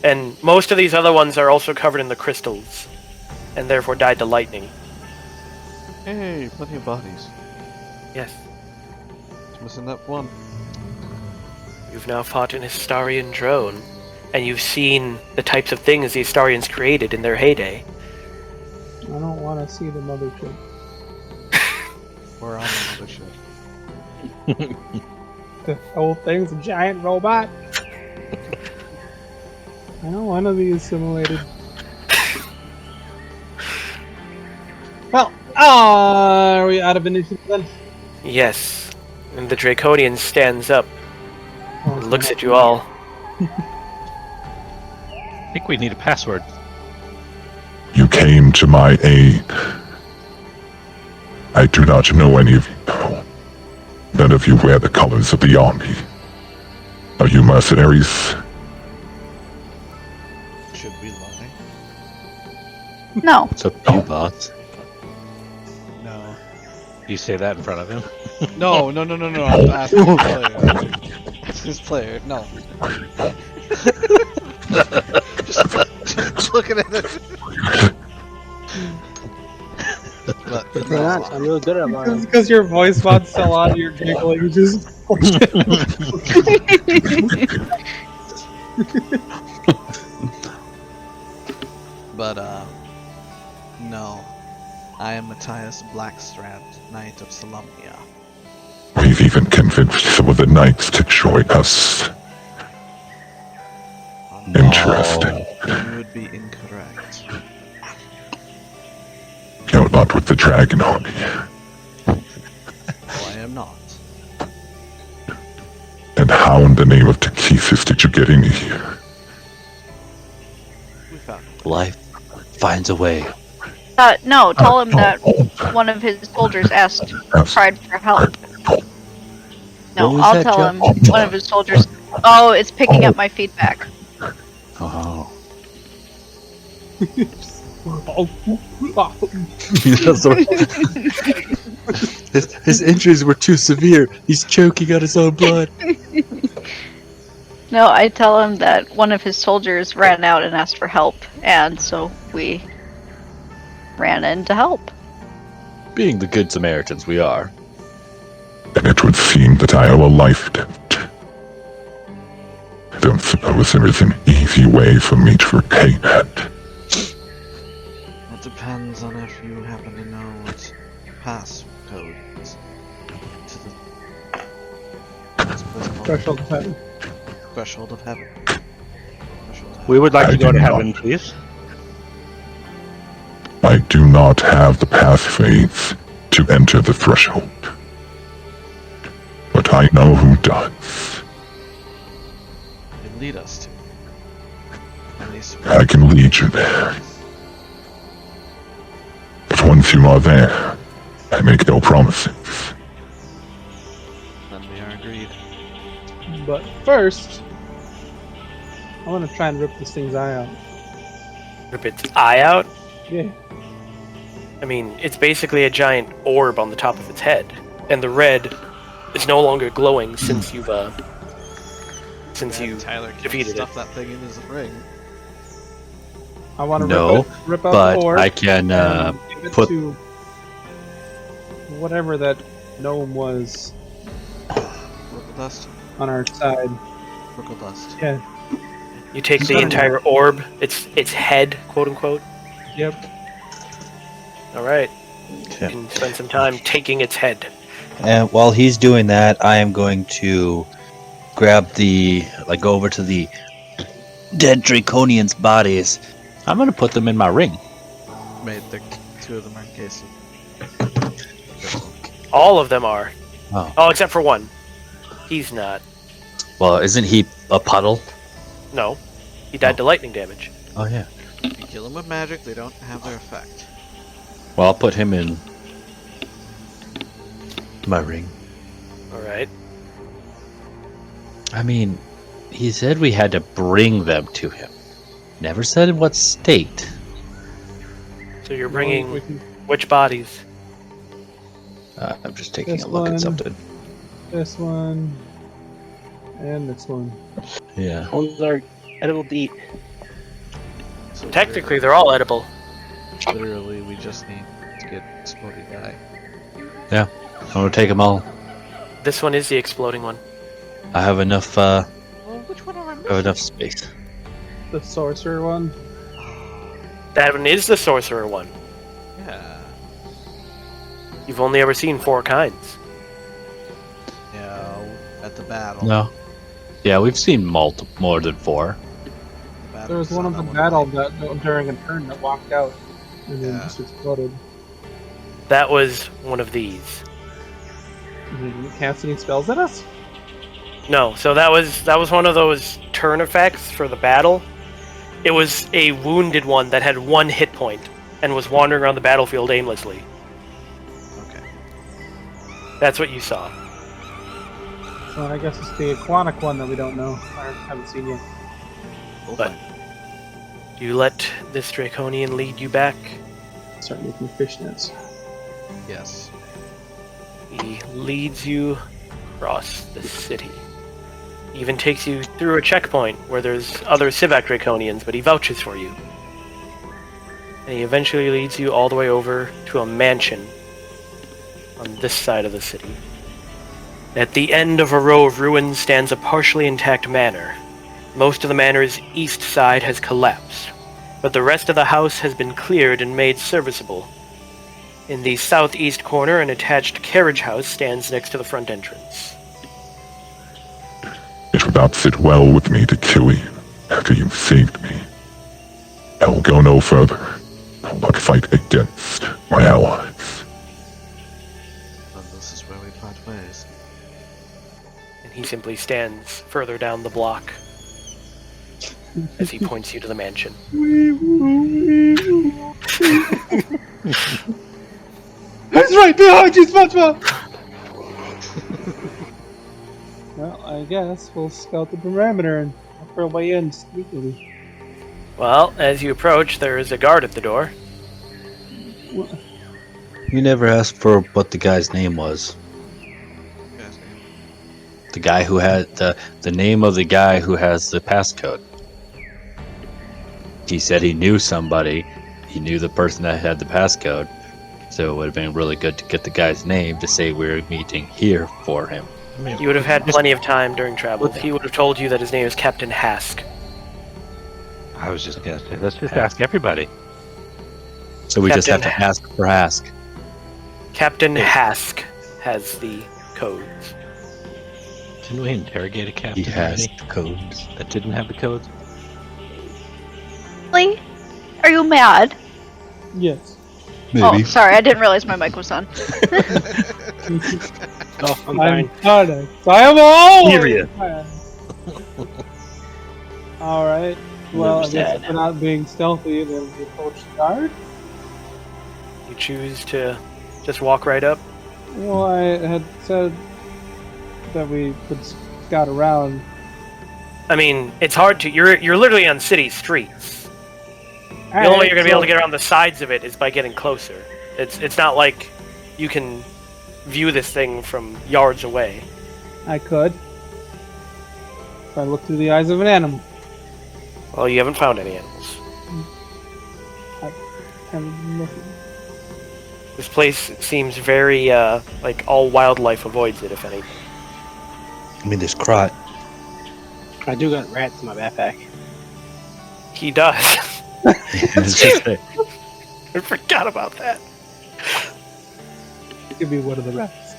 And most of these other ones are also covered in the crystals, and therefore died to lightning. Hey, plenty of bodies. Yes. Just missing that one. You've now fought an Astarian drone, and you've seen the types of things the Astarians created in their heyday. I don't want to see the mothership. We're on the mothership. The whole thing's a giant robot. I don't want to be assimilated. Well, are we out of initiative then? Yes. And the Draconian stands up Oh, and looks at you all. I think we need a password. You came to my aid. I do not know any of you. None of you wear the colors of the army. Are you mercenaries? Should we lie? No. It's up to you, boss. No. Do you say that in front of him? No. I'm asking his player. It's his player. No. just looking at it. But I'm really good at lying. Because your voice bot's still on, you're giggling. Just But, no. I am Matthias Blackstrand, Knight of Salamir. We've even convinced some of the knights to join us. Interesting. You would be incorrect. You're not with the Dragon Army. No, I am not. And how in the name of Takesis did you get in here? We found it. Life finds a way. No, tell him that one of his soldiers cried for help. No, What was I'll that, tell Joe? him one of his soldiers. Oh, it's picking up my feedback. Oh. his injuries were too severe. He's choking on his own blood. No, I tell him that one of his soldiers ran out and asked for help, and so we ran in to help. Being the good Samaritans we are. And it would seem that I owe a life debt. I don't suppose there is an easy way for me to repay that. It depends on if you happen to know what passcode is to the what's it called? threshold of heaven. Threshold of heaven. Threshold of We would like I to go do to not. heaven, please. I do not have the pathways to enter the threshold. But I know who does. heaven. Lead us to. At least I can lead you there. But once you are there, I make no promises. then we are agreed. But first, I want to try and rip this thing's eye out. Rip its eye out? Yeah. I mean, it's basically a giant orb on the top of its head, and the red is no longer glowing since you've Tyler can defeated stuff it. that thing in his ring. I want to No, rip out but the orb. I can and give it put- to whatever that gnome was Purple dust. on our side. Purple dust. Yeah. You take the entire orb, its head, quote unquote. Yep. All right. Okay. You can spend some time taking its head. And while he's doing that, I am going to grab go over to the dead Draconians' bodies. I'm going to put them in my ring. Made the two of them are encased. All of them are. Oh. Except for one. He's not. Well, isn't he a puddle? No. He died to lightning damage. Oh, yeah. If you kill them with magic, they don't have their effect. Well, I'll put him in my ring. All right. I mean, he said we had to bring them to him. Never said in what state. So you're We bringing can- which bodies? I'm just taking This a look one. at something. This one. And this one. Yeah. Those are edible to eat. So Technically, they're all edible. literally, we just need to get exploded eye. I'm going to take them all. This one is the exploding one. I have enough, Well, which one am I I have enough space. The sorcerer one. That one is the sorcerer one. Yeah. You've only ever seen 4 kinds. Yeah, at the battle. No. Yeah, we've seen more than 4. The battle There was we one saw of the that battle that during a turn that walked out and then Yeah. just exploded. That was one of these. Did you cast any spells at us? No, so that was one of those turn effects for the battle. It was a wounded one that had 1 hit point and was wandering around the battlefield aimlessly. Okay. That's what you saw. So I guess it's the aquatic one that we don't know. I haven't seen yet. We'll But- find You let this Draconian lead you back. Start making fishnets. it. Yes. He leads you across the city. He even takes you through a checkpoint where there's other Sivak Draconians, but he vouches for you. And he eventually leads you all the way over to a mansion on this side of the city. At the end of a row of ruins stands a partially intact manor. Most of the manor's east side has collapsed, but the rest of the house has been cleared and made serviceable. In the southeast corner, an attached carriage house stands next to the front entrance. It would not sit well with me to kill you after you saved me. I will go no further, but fight against my allies. And this is where we part ways. And he simply stands further down the block as he points you to the mansion. It's right behind you, SpongeBob! Well, I guess we'll scout the perimeter and work our way in sneakily. Well, as you approach, there is a guard at the door. You never asked for what the guy's name was. Yes. The guy who had the name of the guy who has the passcode. He said he knew somebody. He knew the person that had the passcode. So it would have been really good to get the guy's name to say we're meeting here for him. You would have had plenty of time during travel. He would have told you that his name is Captain Hask. I was just gonna say, let's just ask everybody. So we just have Captain to ask for ask. Captain Hask has the codes. Didn't we interrogate a captain He has already the codes. that didn't have the codes? Really? Are you mad? Yes. Oh, sorry, I didn't realize my mic was on. Oh, I'm I'm fine. done. I am all Serious. Alright. Well, I guess Understand. if we're not being stealthy, then we approach the guard. You choose to just walk right up. Well, I had said that we could scout around. I mean, it's hard to. You're literally on city streets. The only way you're gonna be able to get around the sides of it is by getting closer. It's not like you can view this thing from yards away. I could. If I look through the eyes of an animal. Well, you haven't found any animals. I'm looking. This place seems very, like, all wildlife avoids it, if anything. I mean, there's Krot. I do got rats in my backpack. He does. It's just there. I forgot about that. It could be one of the rats.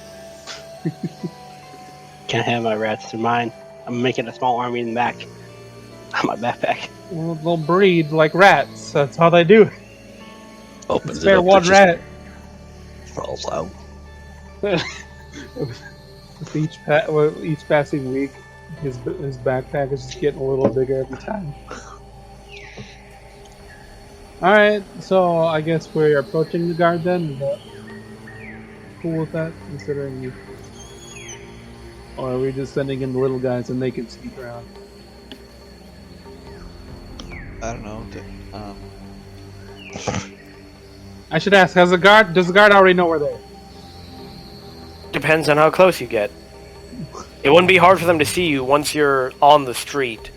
Can't have my rats, they're mine. I'm making a small army in the back. On my backpack. Well, they'll breed like rats. That's how they do it. Opens it Spare up. one rat. Falls out. With each passing week, his backpack is just getting a little bigger every time. Alright, so I guess we're approaching the guard then. Is that cool with that, considering you? Or are we just sending in the little guys and they can sneak around? I don't know. I should ask, does the guard already know we're there? Depends on how close you get. It wouldn't be hard for them to see you once you're on the street.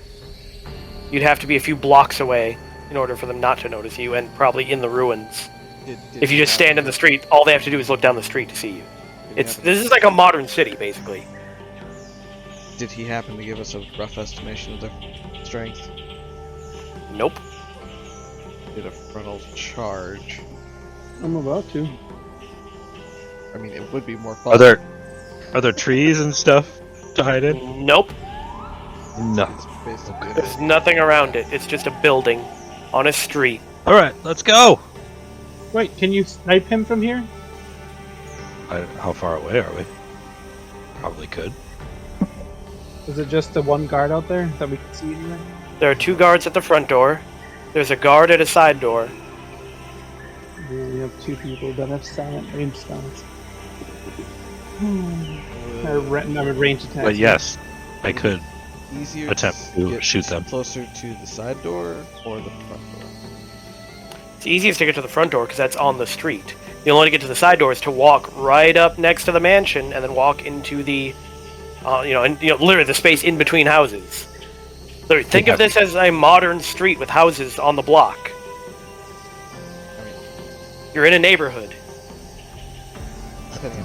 You'd have to be a few blocks away in order for them not to notice you, and probably in the ruins. If you just stand in the street, all they have to do is look down the street to see you. This is like a modern city, basically. Did he happen to give us a rough estimation of their strength? Nope. Did a frontal charge? I'm about to. I mean, it would be more fun. Are there trees and stuff to hide in? Nope. No. Basically, There's nothing around it. It's just a building on a street. All right, let's go. Wait, can you snipe him from here? How far away are we? Probably could. Is it just the one guard out there that we can see anywhere? There are 2 guards at the front door. There's a guard at a side door. We only have 2 people that have silent range spells. Or range attacks. But yes, I could. easier Attempt to get shoot them. closer to the side door or the front door? It's easiest to get to the front door because that's on the street. The only way to get to the side door is to walk right up next to the mansion and then walk into the, literally the space in between houses. Literally, think of this as a modern street with houses on the block. You're in a neighborhood.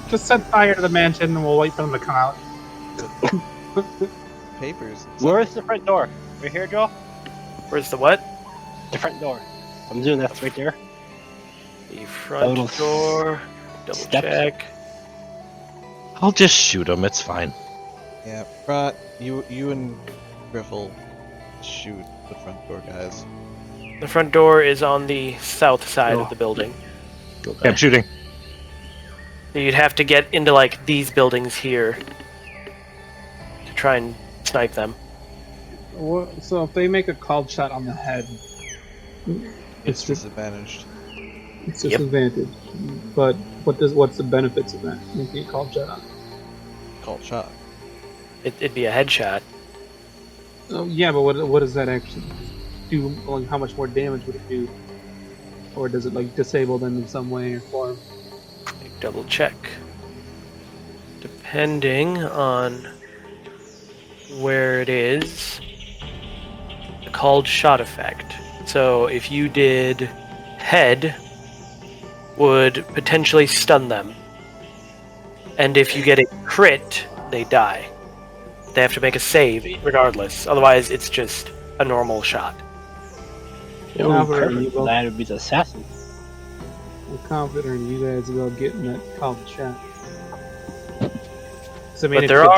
Just set fire to the mansion and we'll wait for them to come out. Papers. Where's the front door? Right here, Joel? Where's the what? The front door. I'm doing that right there. The front door. Double Steps. check. I'll just shoot them. It's fine. Yeah, Brot, you and Griffle shoot the front door guys. The front door is on the south side of the building. Okay, I'm shooting. You'd have to get into like these buildings here to try and snipe them. So if they make a called shot on the head, It's disadvantaged. it's disadvantage. But what's the benefits of that? Making a called shot on? Called shot. It'd be a headshot. Oh yeah, but what does that actually do? Like, how much more damage would it do? Or does it like disable them in some way or form? Double check. Depending on where it is, the called shot effect. So if you did head, would potentially stun them. And if you get a crit, they die. They have to make a save regardless. Otherwise, it's just a normal shot. The only person for that would be the assassin. I'm confident in you guys about getting that called shot. So, I mean, But there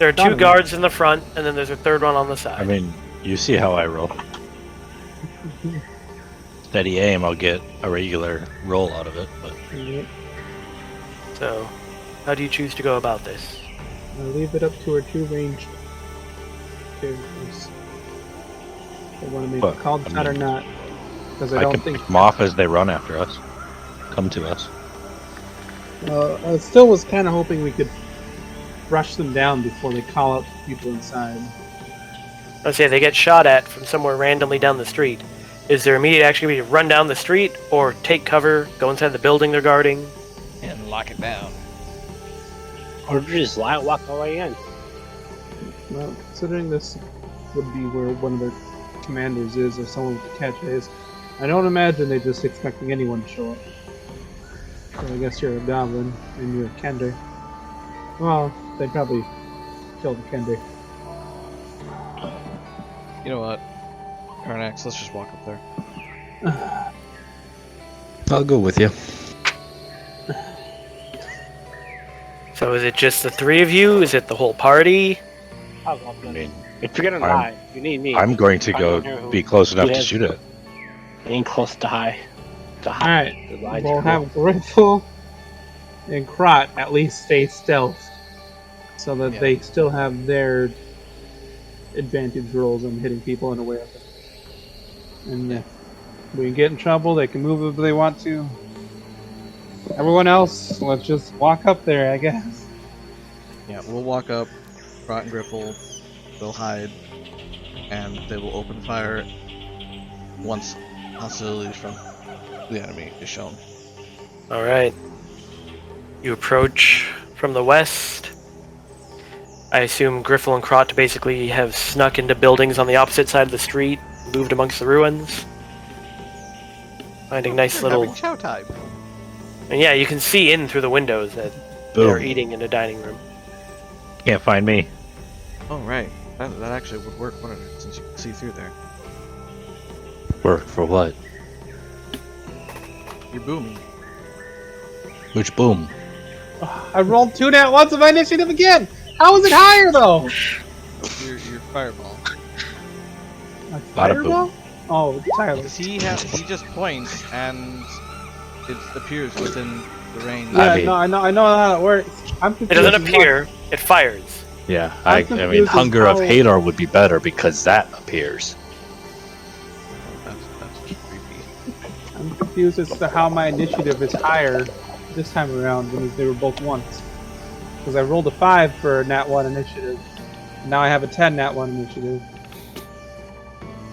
are 2 guards in the front, and then there's a third one on the side. I mean, you see how I roll. Steady aim, I'll get a regular roll out of it. But So, how do you choose to go about this? I'll leave it up to our 2 ranged characters. They want to make a called shot or not. Because I I don't can think. pick them off as they run after us. Come to us. I still was kind of hoping we could rush them down before they call out people inside. Let's say they get shot at from somewhere randomly down the street. Is their immediate action going to be run down the street, or take cover, go inside the building they're guarding? And lock it down. Or just walk all the way in. Well, considering this would be where one of their commanders is, or someone with the catchphrase, I don't imagine they're just expecting anyone to show up. So I guess you're a goblin, and you're a Kender. Well, they'd probably kill the Kender. You know what? Karnax, let's just walk up there. I'll go with you. So is it just the three of you? Is it the whole party? I'll walk I in. mean, If you're gonna hide, you need me. I'm going to I'm go in here who- be close enough who to has- shoot it. Ain't close to high. Alright, The line's we'll cool. have Griffle and Krot at least stay stealth, so that Yeah. they still have their advantage rolls on hitting people unaware of it. And if we get in trouble, they can move if they want to. Everyone else, let's just walk up there, I guess. Yeah, we'll walk up. Rot and Gripple, they'll hide, and they will open fire once hostility from the enemy is shown. Alright. You approach from the west. I assume Griffle and Krot basically have snuck into buildings on the opposite side of the street, moved amongst the ruins. Finding nice We're little... having chow time. And yeah, you can see in through the windows that they're Boom. eating in a dining room. Can't find me. Oh right, that actually would work, wouldn't it? Since you can see through there. Work for what? You're booming. Which boom? I rolled 2 nat ones of my initiative again! How is it higher, though? Your fireball. A Bada boom. fireball? Oh, Tyler. Because he just points and it appears within the range. Yeah, I mean- no, I know how that works. I'm It confused. doesn't as appear, it fires. Yeah, I'm I mean, confused as Hunger of how- Hadar would be better because that appears. That's creepy. I'm confused as to how my initiative is higher this time around when they were both ones. Because I rolled a 5 for nat 1 initiative. And now I have a 10 nat 1 initiative.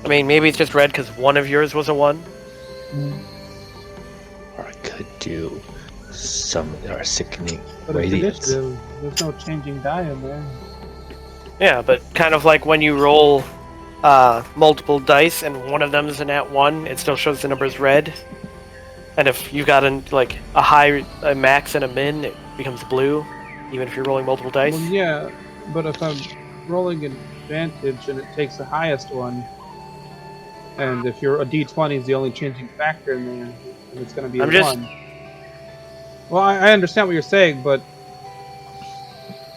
I mean, maybe it's just red because one of yours was a 1. Or I could do some or sickening But it's radiance. initiative. There's no changing die in there. Yeah, but kind of like when you roll multiple dice and one of them is a nat 1, it still shows the numbers red. And if you got a max and a min, it becomes blue, even if you're rolling multiple dice. Well, yeah, but if I'm rolling advantage and it takes the highest one, and if you're a d20 is the only changing factor in there, and it's going to be a I'm just- 1. Well, I understand what you're saying, but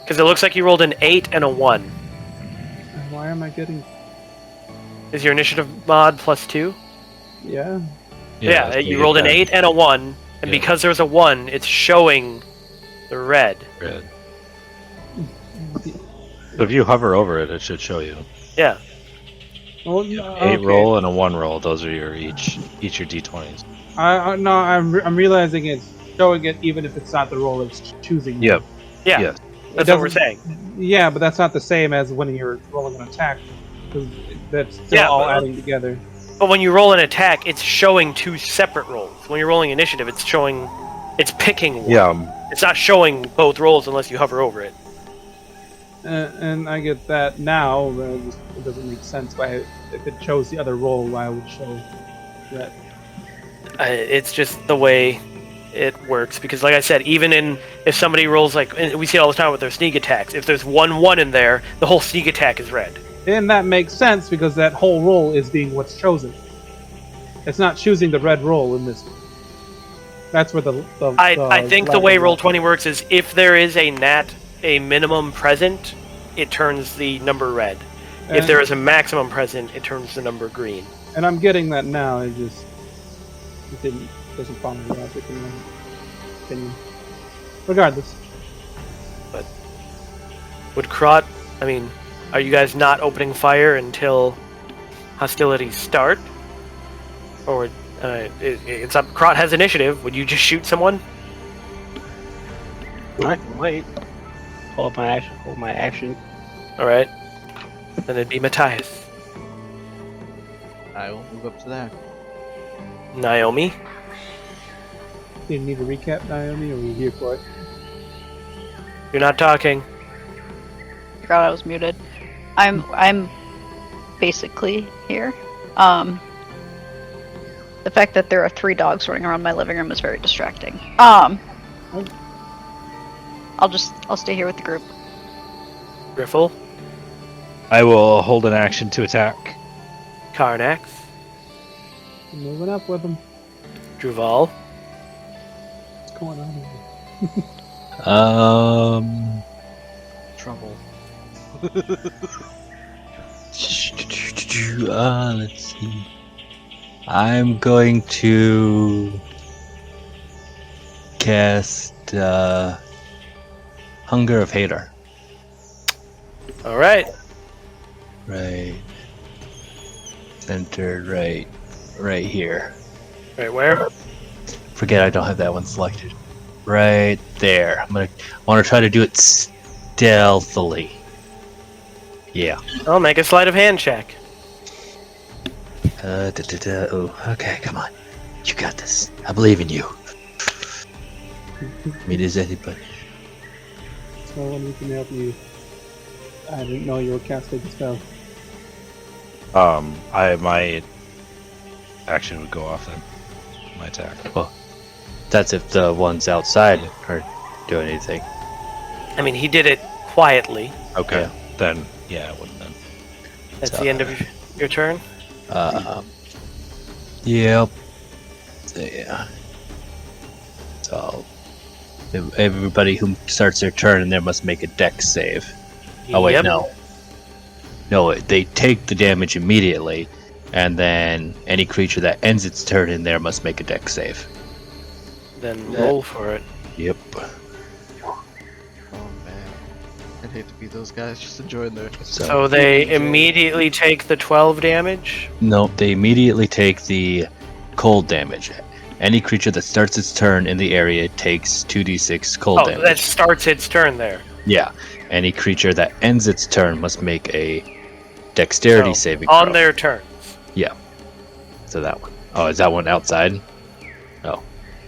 Because it looks like you rolled an 8 and a 1. why am I getting... Is your initiative mod +2? Yeah. Yeah, that's you me, rolled an that 8 and a 1, and Yeah. because there's a 1, it's showing the red. red. So if you hover over it, it should show you. Yeah. Well, 8 okay. roll and a 1 roll. Those are your each your d20s. No, I'm realizing it's showing it even if it's not the roll it's choosing. Yep. Yeah, Yes. that's what we're doesn't- saying. Yeah, but that's not the same as when you're rolling an attack. 'Cause that's still Yeah, all but- adding together. But when you roll an attack, it's showing 2 separate rolls. When you're rolling initiative, it's picking one. Yeah. It's not showing both rolls unless you hover over it. And I get that now, but it doesn't make sense why if it chose the other roll, why it would show that. It's just the way it works. Because like I said, even if somebody rolls and we see it all the time with their sneak attacks, if there's 1-1 in there, the whole sneak attack is red. And that makes sense because that whole roll is being what's chosen. It's not choosing the red roll in this one. That's where I think the way light- Roll20 works is if there is a minimum present, it turns the number red. If And- there is a maximum present, it turns the number green. And I'm getting that now. It doesn't follow the logic in my opinion. Regardless, Would are you guys not opening fire until hostilities start? Or it's up. Krot has initiative. Would you just shoot someone? I can wait. Hold my action. Alright. Then it'd be Matthias. I will move up to there. Naomi. Do you need a recap, Naomi, or are you here for it? You're not talking. Forgot I was muted. I'm basically here. The fact that there are 3 dogs running around my living room is very distracting. I'll stay here with the group. Griffle. I will hold an action to attack. Karnax. Moving up with them. Druval. What's going on here? Trouble. Let's see. I'm going to cast Hunger of Hater. Alright. Right. Centered right here. Right where? Forget I don't have that one selected. Right there. I want to try to do it stealthily. Yeah. I'll make a sleight of hand check. Oh, okay, come on. You got this. I believe in you. I mean, is anybody? So when we can help you. I didn't know you were casting the spell. My action would go off then. My attack. Well, that's if the ones outside are doing anything. I mean, he did it quietly. Okay. Yeah. Then, yeah, it wouldn't then. That's So- the end of your turn. Yep. Yeah. So, everybody who starts their turn in there must make a dex save. Oh wait, Yep. no. No, they take the damage immediately, and then any creature that ends its turn in there must make a dex save. Then roll for it. Yep. Oh man. I'd hate to be those guys just enjoying their. So they immediately take the 12 damage. No, they immediately take the cold damage. Any creature that starts its turn in the area takes 2d6 cold Oh, damage. that starts its turn there. Yeah. Any creature that ends its turn must make a dexterity So, saving on throw. their turns. So that one. Oh, is that one outside? Oh,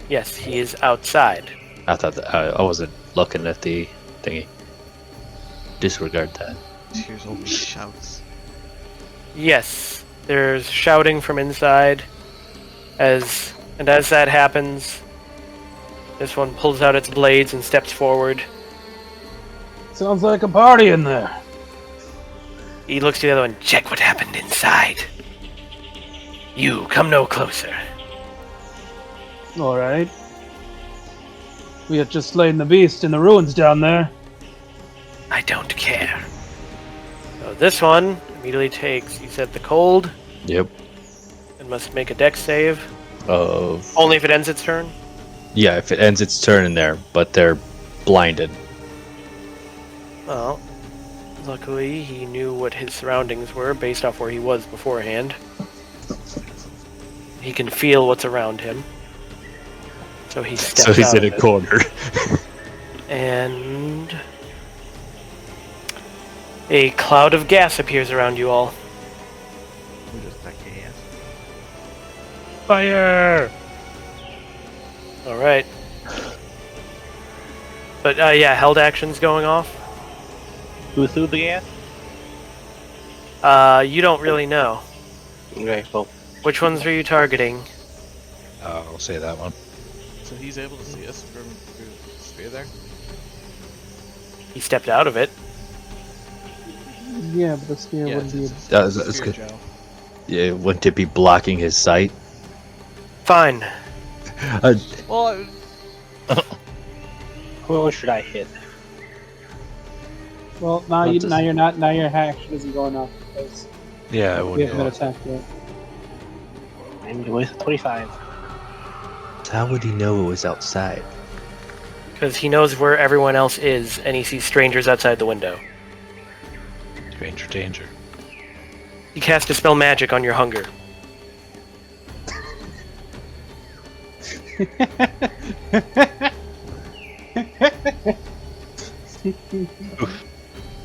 Yes, he is outside. I thought that I wasn't looking at the thingy. Disregard that. Here's all these shouts. Yes, there's shouting from inside. As that happens, this one pulls out its blades and steps forward. Sounds like a party in there. He looks to the other one. Check what happened inside. You, come no closer. Alright. We had just slain the beast in the ruins down there. I don't care. So this one immediately takes, you said the cold, Yep. and must make a dex save. Of Only if it ends its turn? yeah, if it ends its turn in there, but they're blinded. Well, luckily he knew what his surroundings were based off where he was beforehand. He can feel what's around him. So he steps So he's out in of a it. corner. And a cloud of gas appears around you all. We're just that gas. Fire! Alright. But yeah, held actions going off. Who threw the gas? You don't really know. Okay, well, Which ones are you targeting? I'll say that one. So he's able to see us from through the sphere there? He stepped out of it. Yeah, but the spear wouldn't be. That's sphere, good. Joe. Yeah, wouldn't it be blocking his sight? Fine. Well, who should I hit? Well, now What you does- now you're not now your action isn't going off because Yeah, I we wouldn't haven't been go. attacked yet. I'm going with 25. How would he know it was outside? Because he knows where everyone else is, and he sees strangers outside the window. Stranger danger. You cast Dispel Magic on your hunger.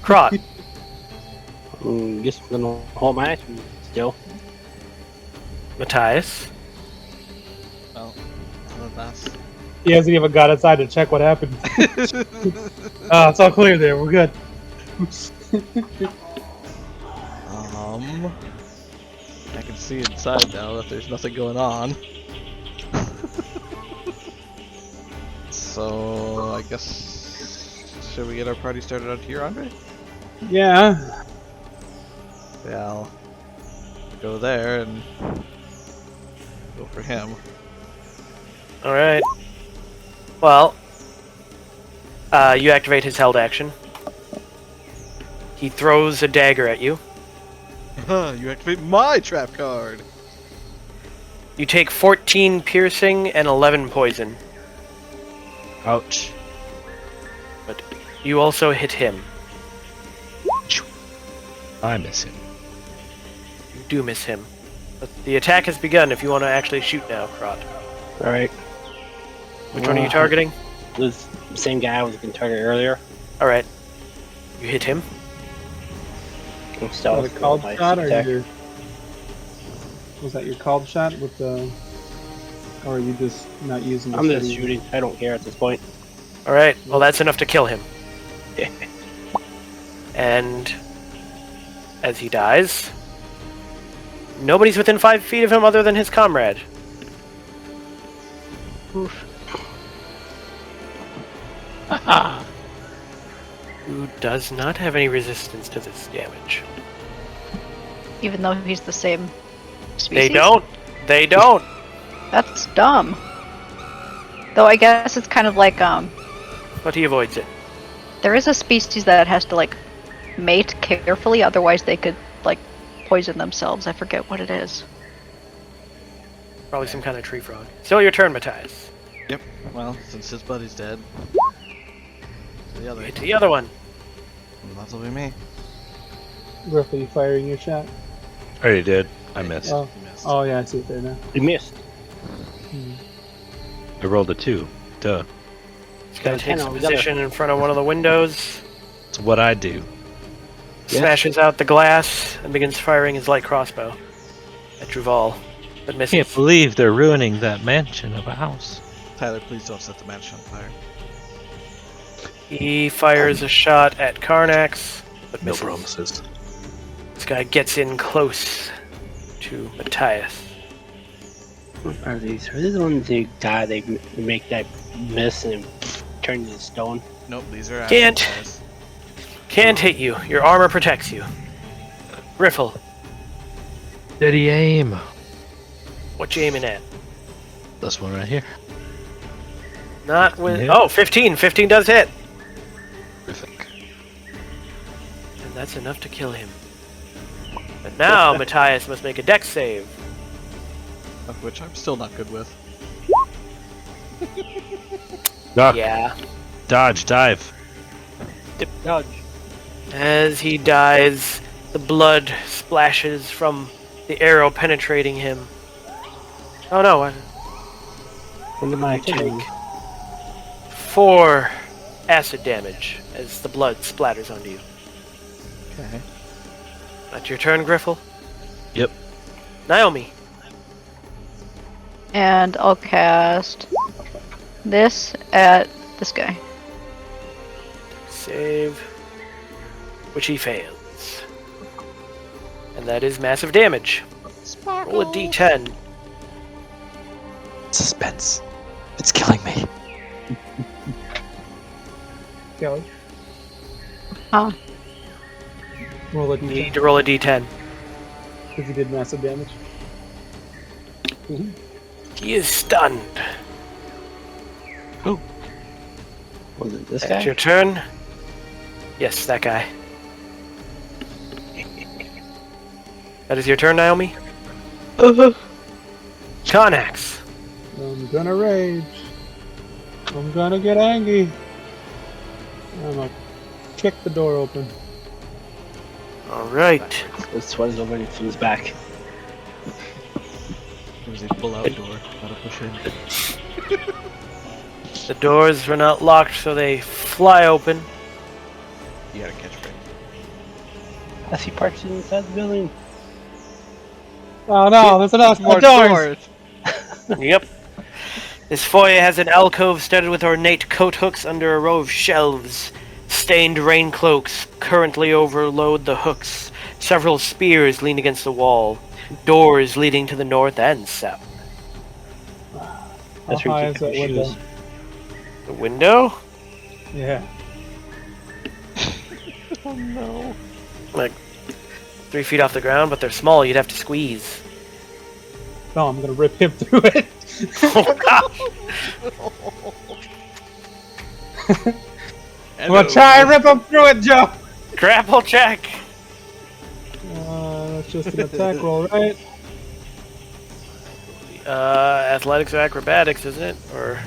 Krot, guess I'm gonna hold my action still. Matthias? Well, that's... He hasn't even got inside to check what happened. It's all clear there. We're good. I can see inside now that there's nothing going on. So, I guess... Should we get our party started out here, Andre? Yeah. Yeah, I'll go there and go for him. Alright. Well, you activate his held action. He throws a dagger at you. You activate my trap card! You take 14 piercing and 11 poison. Ouch. But you also hit him. I miss him. You do miss him. But the attack has begun if you want to actually shoot now, Krot. Alright. Which one are you targeting? This same guy I was going to target earlier. Alright. You hit him. I'm still Was that a called shot or your... Was that your called shot with the... Or are you just not using the I'm just shooting? shooting. I don't care at this point. Alright, well that's enough to kill him. And as he dies, nobody's within 5 feet of him other than his comrade. Oof. Who does not have any resistance to this damage. Even though he's the same species. They don't! They don't! That's dumb. Though I guess it's kind of like, But he avoids it. there is a species that has to, like, mate carefully, otherwise they could, like, poison themselves. I forget what it is. Probably some kind of tree frog. Still your turn, Matthias. Yep. Well, since his buddy's dead. The other. Hit the other one. That'll be me. Roughly you firing your shot? I already did. I missed. Oh. Oh yeah, I see it there now. You missed. I rolled a 2. Duh. This guy takes a we gotta- position in front of one of the windows, It's what I do. smashes out the glass, and begins firing his light crossbow at Druval, but misses. Can't believe they're ruining that mansion of a house. Tyler, please don't set the mansion on fire. He fires a shot at Karnax, but No misses. promises. This guy gets in close to Matthias. What are these? Are these the ones they die? They make that miss and turn into stone. Nope, these are Can't. actual guys. Can't hit you. Your armor protects you. Griffle, Steady aim. what you aiming at? This one right here. Not with... Hit. Oh, 15! 15 does hit! Terrific. And that's enough to kill him. But now Matthias must make a dex save. Of which I'm still not good with. Duck. Yeah. Dodge. Dive. Dip dodge. As he dies, the blood splashes from the arrow penetrating him. Oh no, Look at my you take activity. 4 acid damage as the blood splatters onto you. Okay. That's your turn, Griffle. Yep. Naomi. And I'll cast this at this guy. Save. Which he fails. And that is massive damage. Roll a d10. Suspense. It's killing me. Kelly, Huh. roll a You d10 need to roll a d10. because he did massive damage. He is stunned. Was it this That's guy? your turn. Yes, that guy. That is your turn, Naomi? Connex. I'm gonna rage. I'm gonna get angry. I'm gonna kick the door open. Alright. The sweat is over and he comes back. It was a pull-out door, not a push-in. The doors were not locked, so they fly open. You gotta catch Frank. I see parts inside the building. Oh no, there's another More doors. Yep. This foyer has an alcove studded with ornate coat hooks under a row of shelves. Stained rain cloaks currently overload the hooks. Several spears lean against the wall. Doors leading to the north and south. That's How where high you is keep that your window? shoes. The window? Yeah. Oh no. Like 3 feet off the ground, but they're small. You'd have to squeeze. No, I'm gonna rip him through it. Oh gosh! I'm gonna try and rip him through it, Joe. Grapple check. That's just an attack roll, right? Athletics or acrobatics, isn't it? Or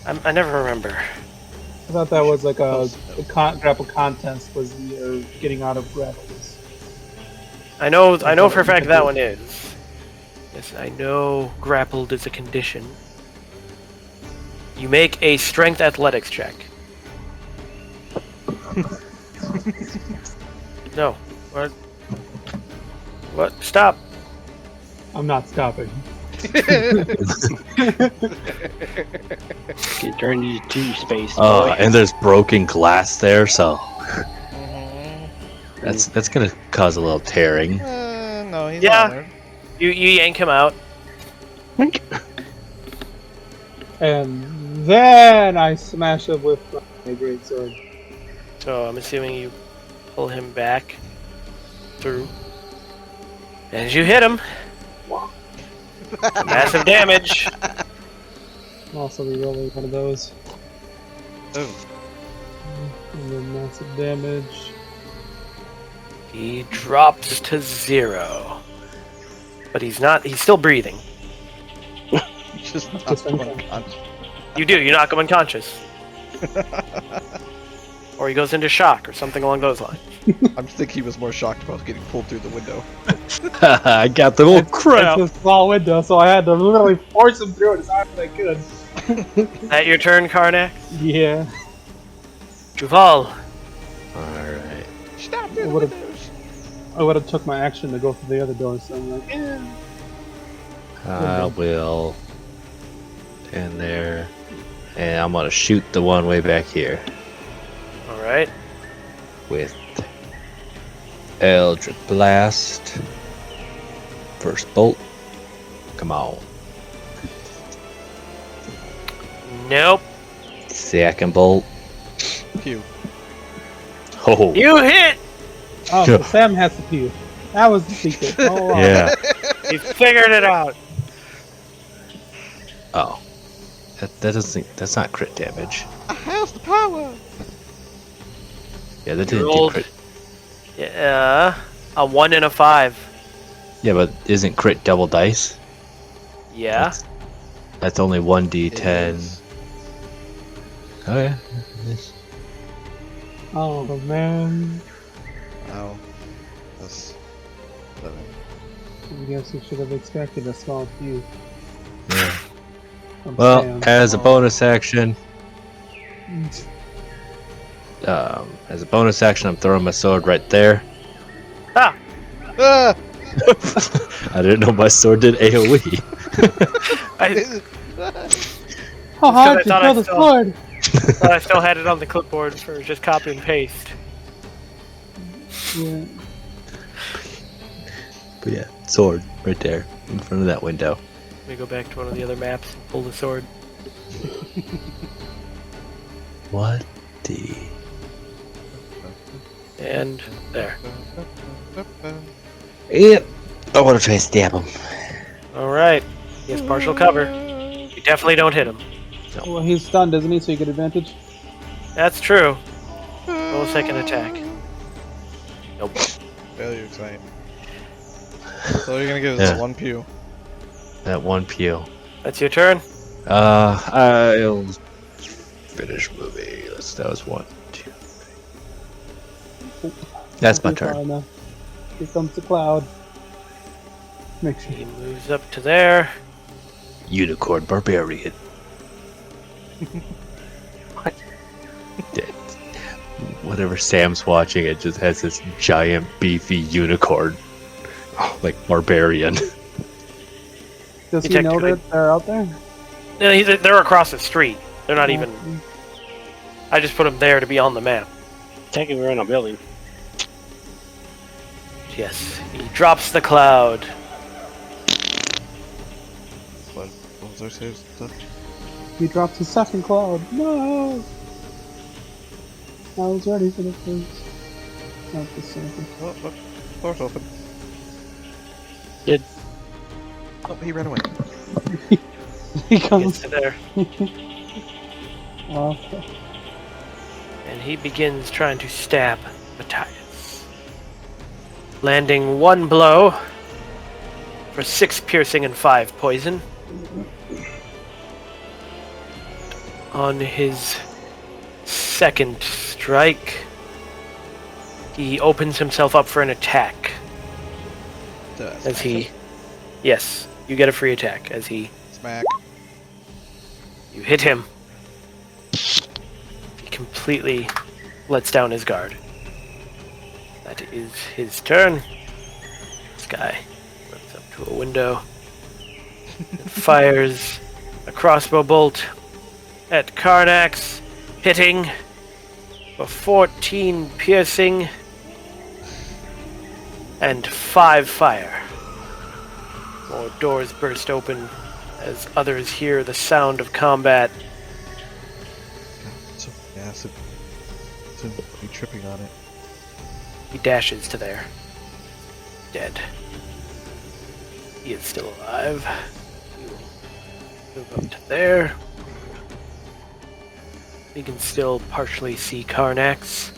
I never remember. I thought that was like a grapple contest was the getting out of grapples. I know for a fact that one is. Yes, I know grappled is a condition. You make a strength athletics check. No. What? What? Stop. I'm not stopping. Get turned into space. Oh, boy. and there's broken glass there, so that's gonna cause a little tearing. No, he's Yeah. on there. You yank him out. And then I smash him with my greatsword. So I'm assuming you pull him back through. And you hit him. Massive damage. I'll also be rolling one of those. Oh. And then massive damage. He drops to 0. But he's still breathing. Just knocked Just him unconscious. unconscious. You knock him unconscious. Or he goes into shock or something along those lines. I think he was more shocked about getting pulled through the window. I got the little crap. It's a small window, so I had to literally force him through it as hard as I could. Is that your turn, Karnak? Yeah. Juval. Alright. Stop through the Would've- windows. I would have took my action to go through the other door, so I'm like, I will stand there. And I'm gonna shoot the one way back here Alright. with Eldritch Blast. First bolt. Come on. Nope. Second bolt. Pew. Oh, You hit! oh, so Sam has to pee. That was the secret. Oh, wow. yeah. You figured it out. Oh. That's not crit damage. I have the power. Yeah, that didn't do rolled- crit. Yeah. A 1 and a 5. Yeah, but isn't crit double dice? Yeah. That's only 1d10. Is. Oh yeah. Oh, man. Ow. That's 11. I guess you should have expected a small few. Yeah. from Well, Sam. as a Oh. bonus action, I'm throwing my sword right there. Ah! Ah! I didn't know my sword did AoE. I How hard I to thought throw I the saw- sword? thought I still had it on the clipboard for just copy and paste. Yeah. But yeah, sword right there in front of that window. Let me go back to one of the other maps and pull the sword. What the? And there. Yep. I want to try and stab him. Alright. He has partial cover. You definitely don't hit him. Well, he's stunned, isn't he? So you get advantage. That's true. Roll a second attack. Nope. Failure tonight. So you're gonna give us Yeah. one pew. That one pew. That's your turn? I'll finish movie. That was 1, 2, 3. That's my Okay, turn. far enough. Here comes the cloud. Make sure. He moves up to there. Unicorn Barbarian. What? whenever Sam's watching, it just has this giant beefy unicorn, like barbarian. Does You he know technically- that they're out there? Yeah, they're across the street. They're not even. I just put them there to be on the map. Technically, we're in a building. Yes. He drops the cloud. What was our save stuff? He dropped the second cloud. No! I was ready for the first. Not the second. Oh, look. Door's open. Did Oh, he ran away. He Gets comes. to there. Okay. And he begins trying to stab Matthias. Landing 1 blow for 6 piercing and 5 poison. On his second strike, he opens himself up for an attack. As he... Yes, you get a free attack as he... Smack. You hit him. He completely lets down his guard. That is his turn. This guy runs up to a window and fires a crossbow bolt at Karnax, hitting for 14 piercing and 5 fire. More doors burst open as others hear the sound of combat. So acid. So be tripping on it. He dashes to there. Dead. He is still alive. He will move up to there. He can still partially see Karnax.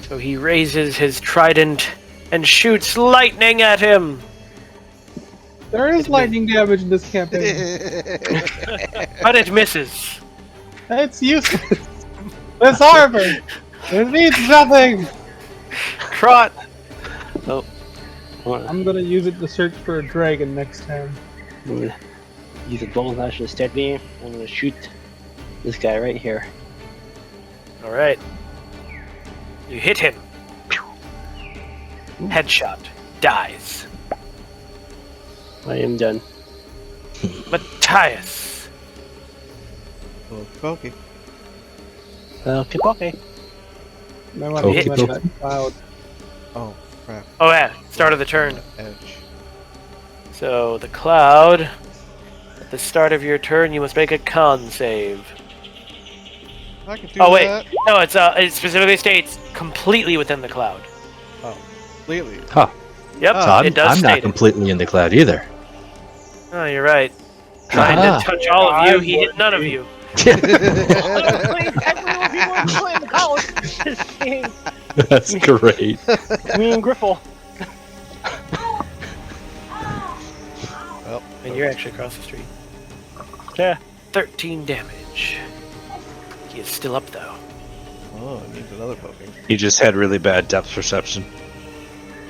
So he raises his trident and shoots lightning at him! There is lightning damage in this campaign. But it misses. It's useless. This harbor. It means nothing. Crot! Oh. I'm gonna use it to search for a dragon next time. I'm gonna use a bonus action steady. I'm gonna shoot this guy right here. Alright. You hit him. Headshot. Dies. I am done. Matthias. Okay. Okay, okay. I want Okay, to hit okay. that cloud. Oh, crap. Oh yeah, start of the turn. Edge. So the cloud. At the start of your turn, you must make a con save. I can do Oh wait, that. no, it specifically states completely within the cloud. Completely. Huh. Yep, So I'm, it does I'm not state it. completely in the cloud either. Oh, you're right. Trying Ah. to touch all of you, he hit none of you. That's great. Me and Griffle. Well, And you're actually across the street. Yeah. 13 damage. He is still up though. oh, it needs another poking. He just had really bad depth perception.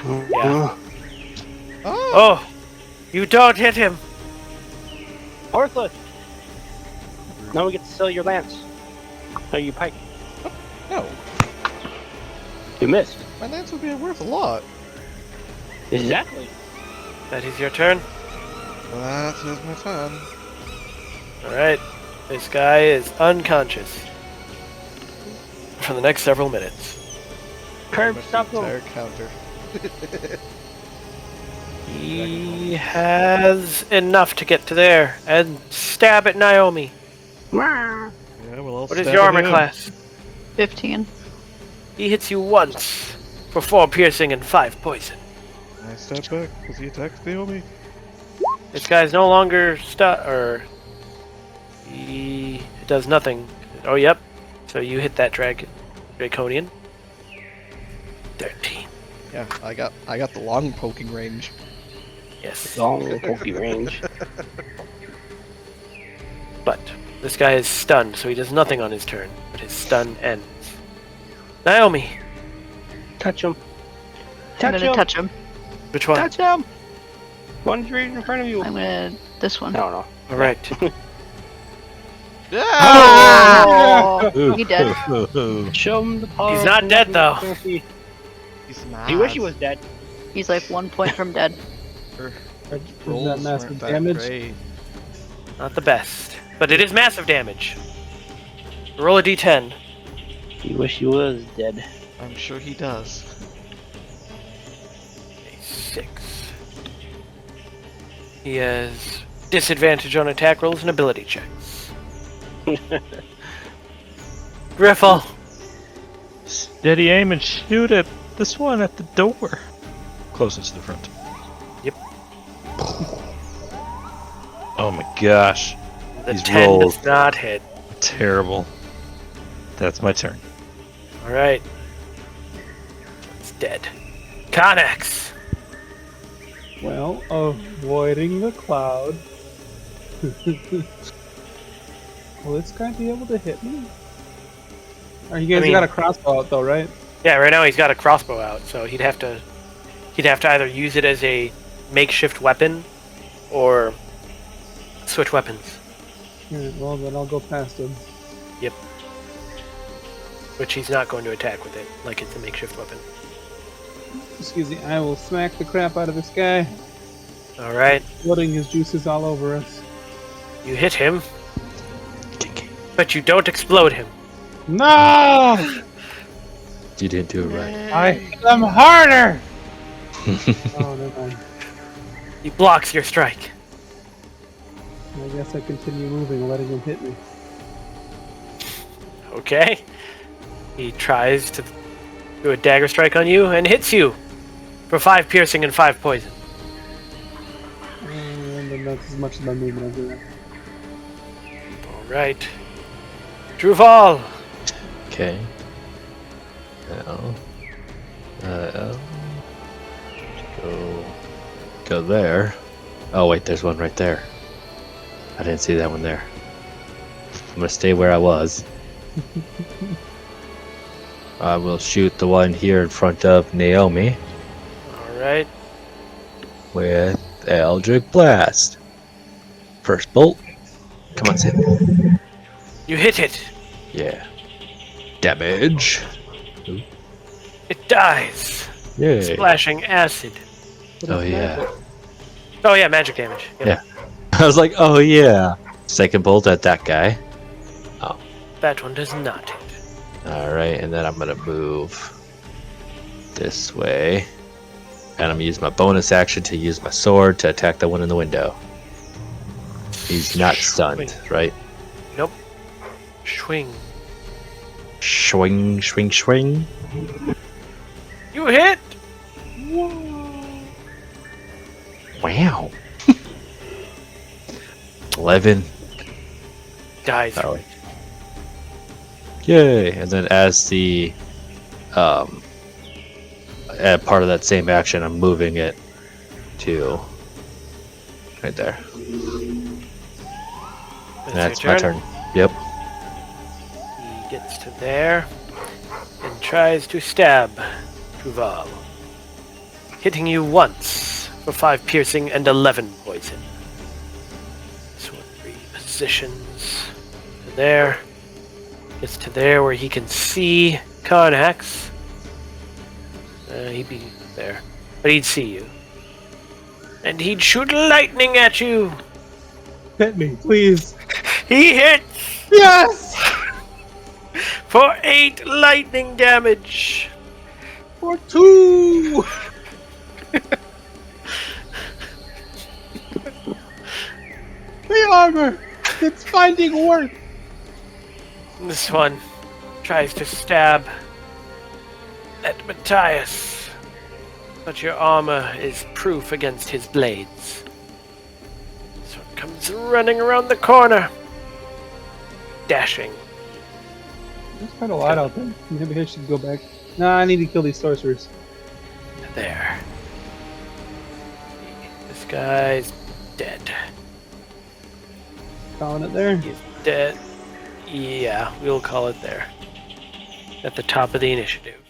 Yeah. Oh! Oh! You don't hit him! Arthur! Now we get to sell your lance. Oh, you pike. No, You missed. my lance would be worth a lot. Exactly. That is your turn. That is my turn. Alright. This guy is unconscious. For the next several minutes. Curb, Pretty much stop the him. entire counter. He has enough to get to there and stab at Naomi. Yeah, well, I'll What is stab your armor him. class? 15. He hits you once for 4 piercing and 5 poison. I step back because he attacks Naomi. This guy's no longer he does nothing. Oh, yep. So you hit that Draconian. 13. Yeah, I got the long poking range. Yes. Long pokey range. But this guy is stunned, so he does nothing on his turn. But his stun ends. Naomi, Touch him. I'm Touch gonna him. touch him. which one? Touch him. One's right in front of you. I'm gonna. This one. No, no. All right. Oh, he did. Show him the power. He's not dead, though. He's not. He wish he was dead. He's like 1 point from dead. Rolls that massive weren't that damage? great. Not the best, but it is massive damage. Roll a d10. He wish he was dead. I'm sure he does. A 6. He has disadvantage on attack rolls and ability checks. Griffle. Steady aim and shoot at this one at the door. Closest to the front. Yep. Oh my gosh. The These 10 rolls. does not hit. Terrible. That's my turn. Alright. It's dead. Connex. Well, avoiding the cloud. Will this guy be able to hit me? Or you guys got a crossbow out though, right? Yeah, right now he's got a crossbow out, so he'd have to either use it as a makeshift weapon or switch weapons. Alright, well then I'll go past him. Yep. Which he's not going to attack with it, like it's a makeshift weapon. Excuse me, I will smack the crap out of this guy. Alright. Flooding his juices all over us. You hit him, but you don't explode him. No! You didn't do it right. I hit him harder! Oh, never mind. He blocks your strike. I guess I continue moving, letting him hit me. Okay. He tries to do a dagger strike on you and hits you for 5 piercing and 5 poison. And then that's as much as my movement I'll do that. Alright. Druval! Okay. Go there. Oh wait, there's one right there. I didn't see that one there. I'm gonna stay where I was. I will shoot the one here in front of Naomi Alright. with Eldritch Blast. First bolt. Come on, Sid. You hit it. Yeah. Damage. It dies. Yay. Splashing acid. Oh yeah. Oh yeah, magic damage. Yep. Yeah. I was like, oh yeah. Second bolt at that guy. That one does not hit. Alright, and then I'm gonna move this way. And I'm gonna use my bonus action to use my sword to attack the one in the window. He's not stunned, right? Nope. Swing. Swing, swing, swing. You hit! Wow. 11. Dies. Oh, wait. Yay! And then as the part of that same action, I'm moving it to right there. That's my turn. Yep. He gets to there and tries to stab Duval, hitting you once for 5 piercing and 11 poison. This one repositions to there. Gets to there where he can see Carnax. He'd be there, but he'd see you. And he'd shoot lightning at you. Hit me, please. He hits Yes! for 8 lightning damage. For 2! The armor! It's finding work! This one tries to stab at Matthias, but your armor is proof against his blades. This one comes running around the corner, dashing. There's quite a lot out there. Maybe I should go back. Nah, I need to kill these sorcerers. There. This guy's dead. Calling it there. He's dead. Yeah, we'll call it there. At the top of the initiative.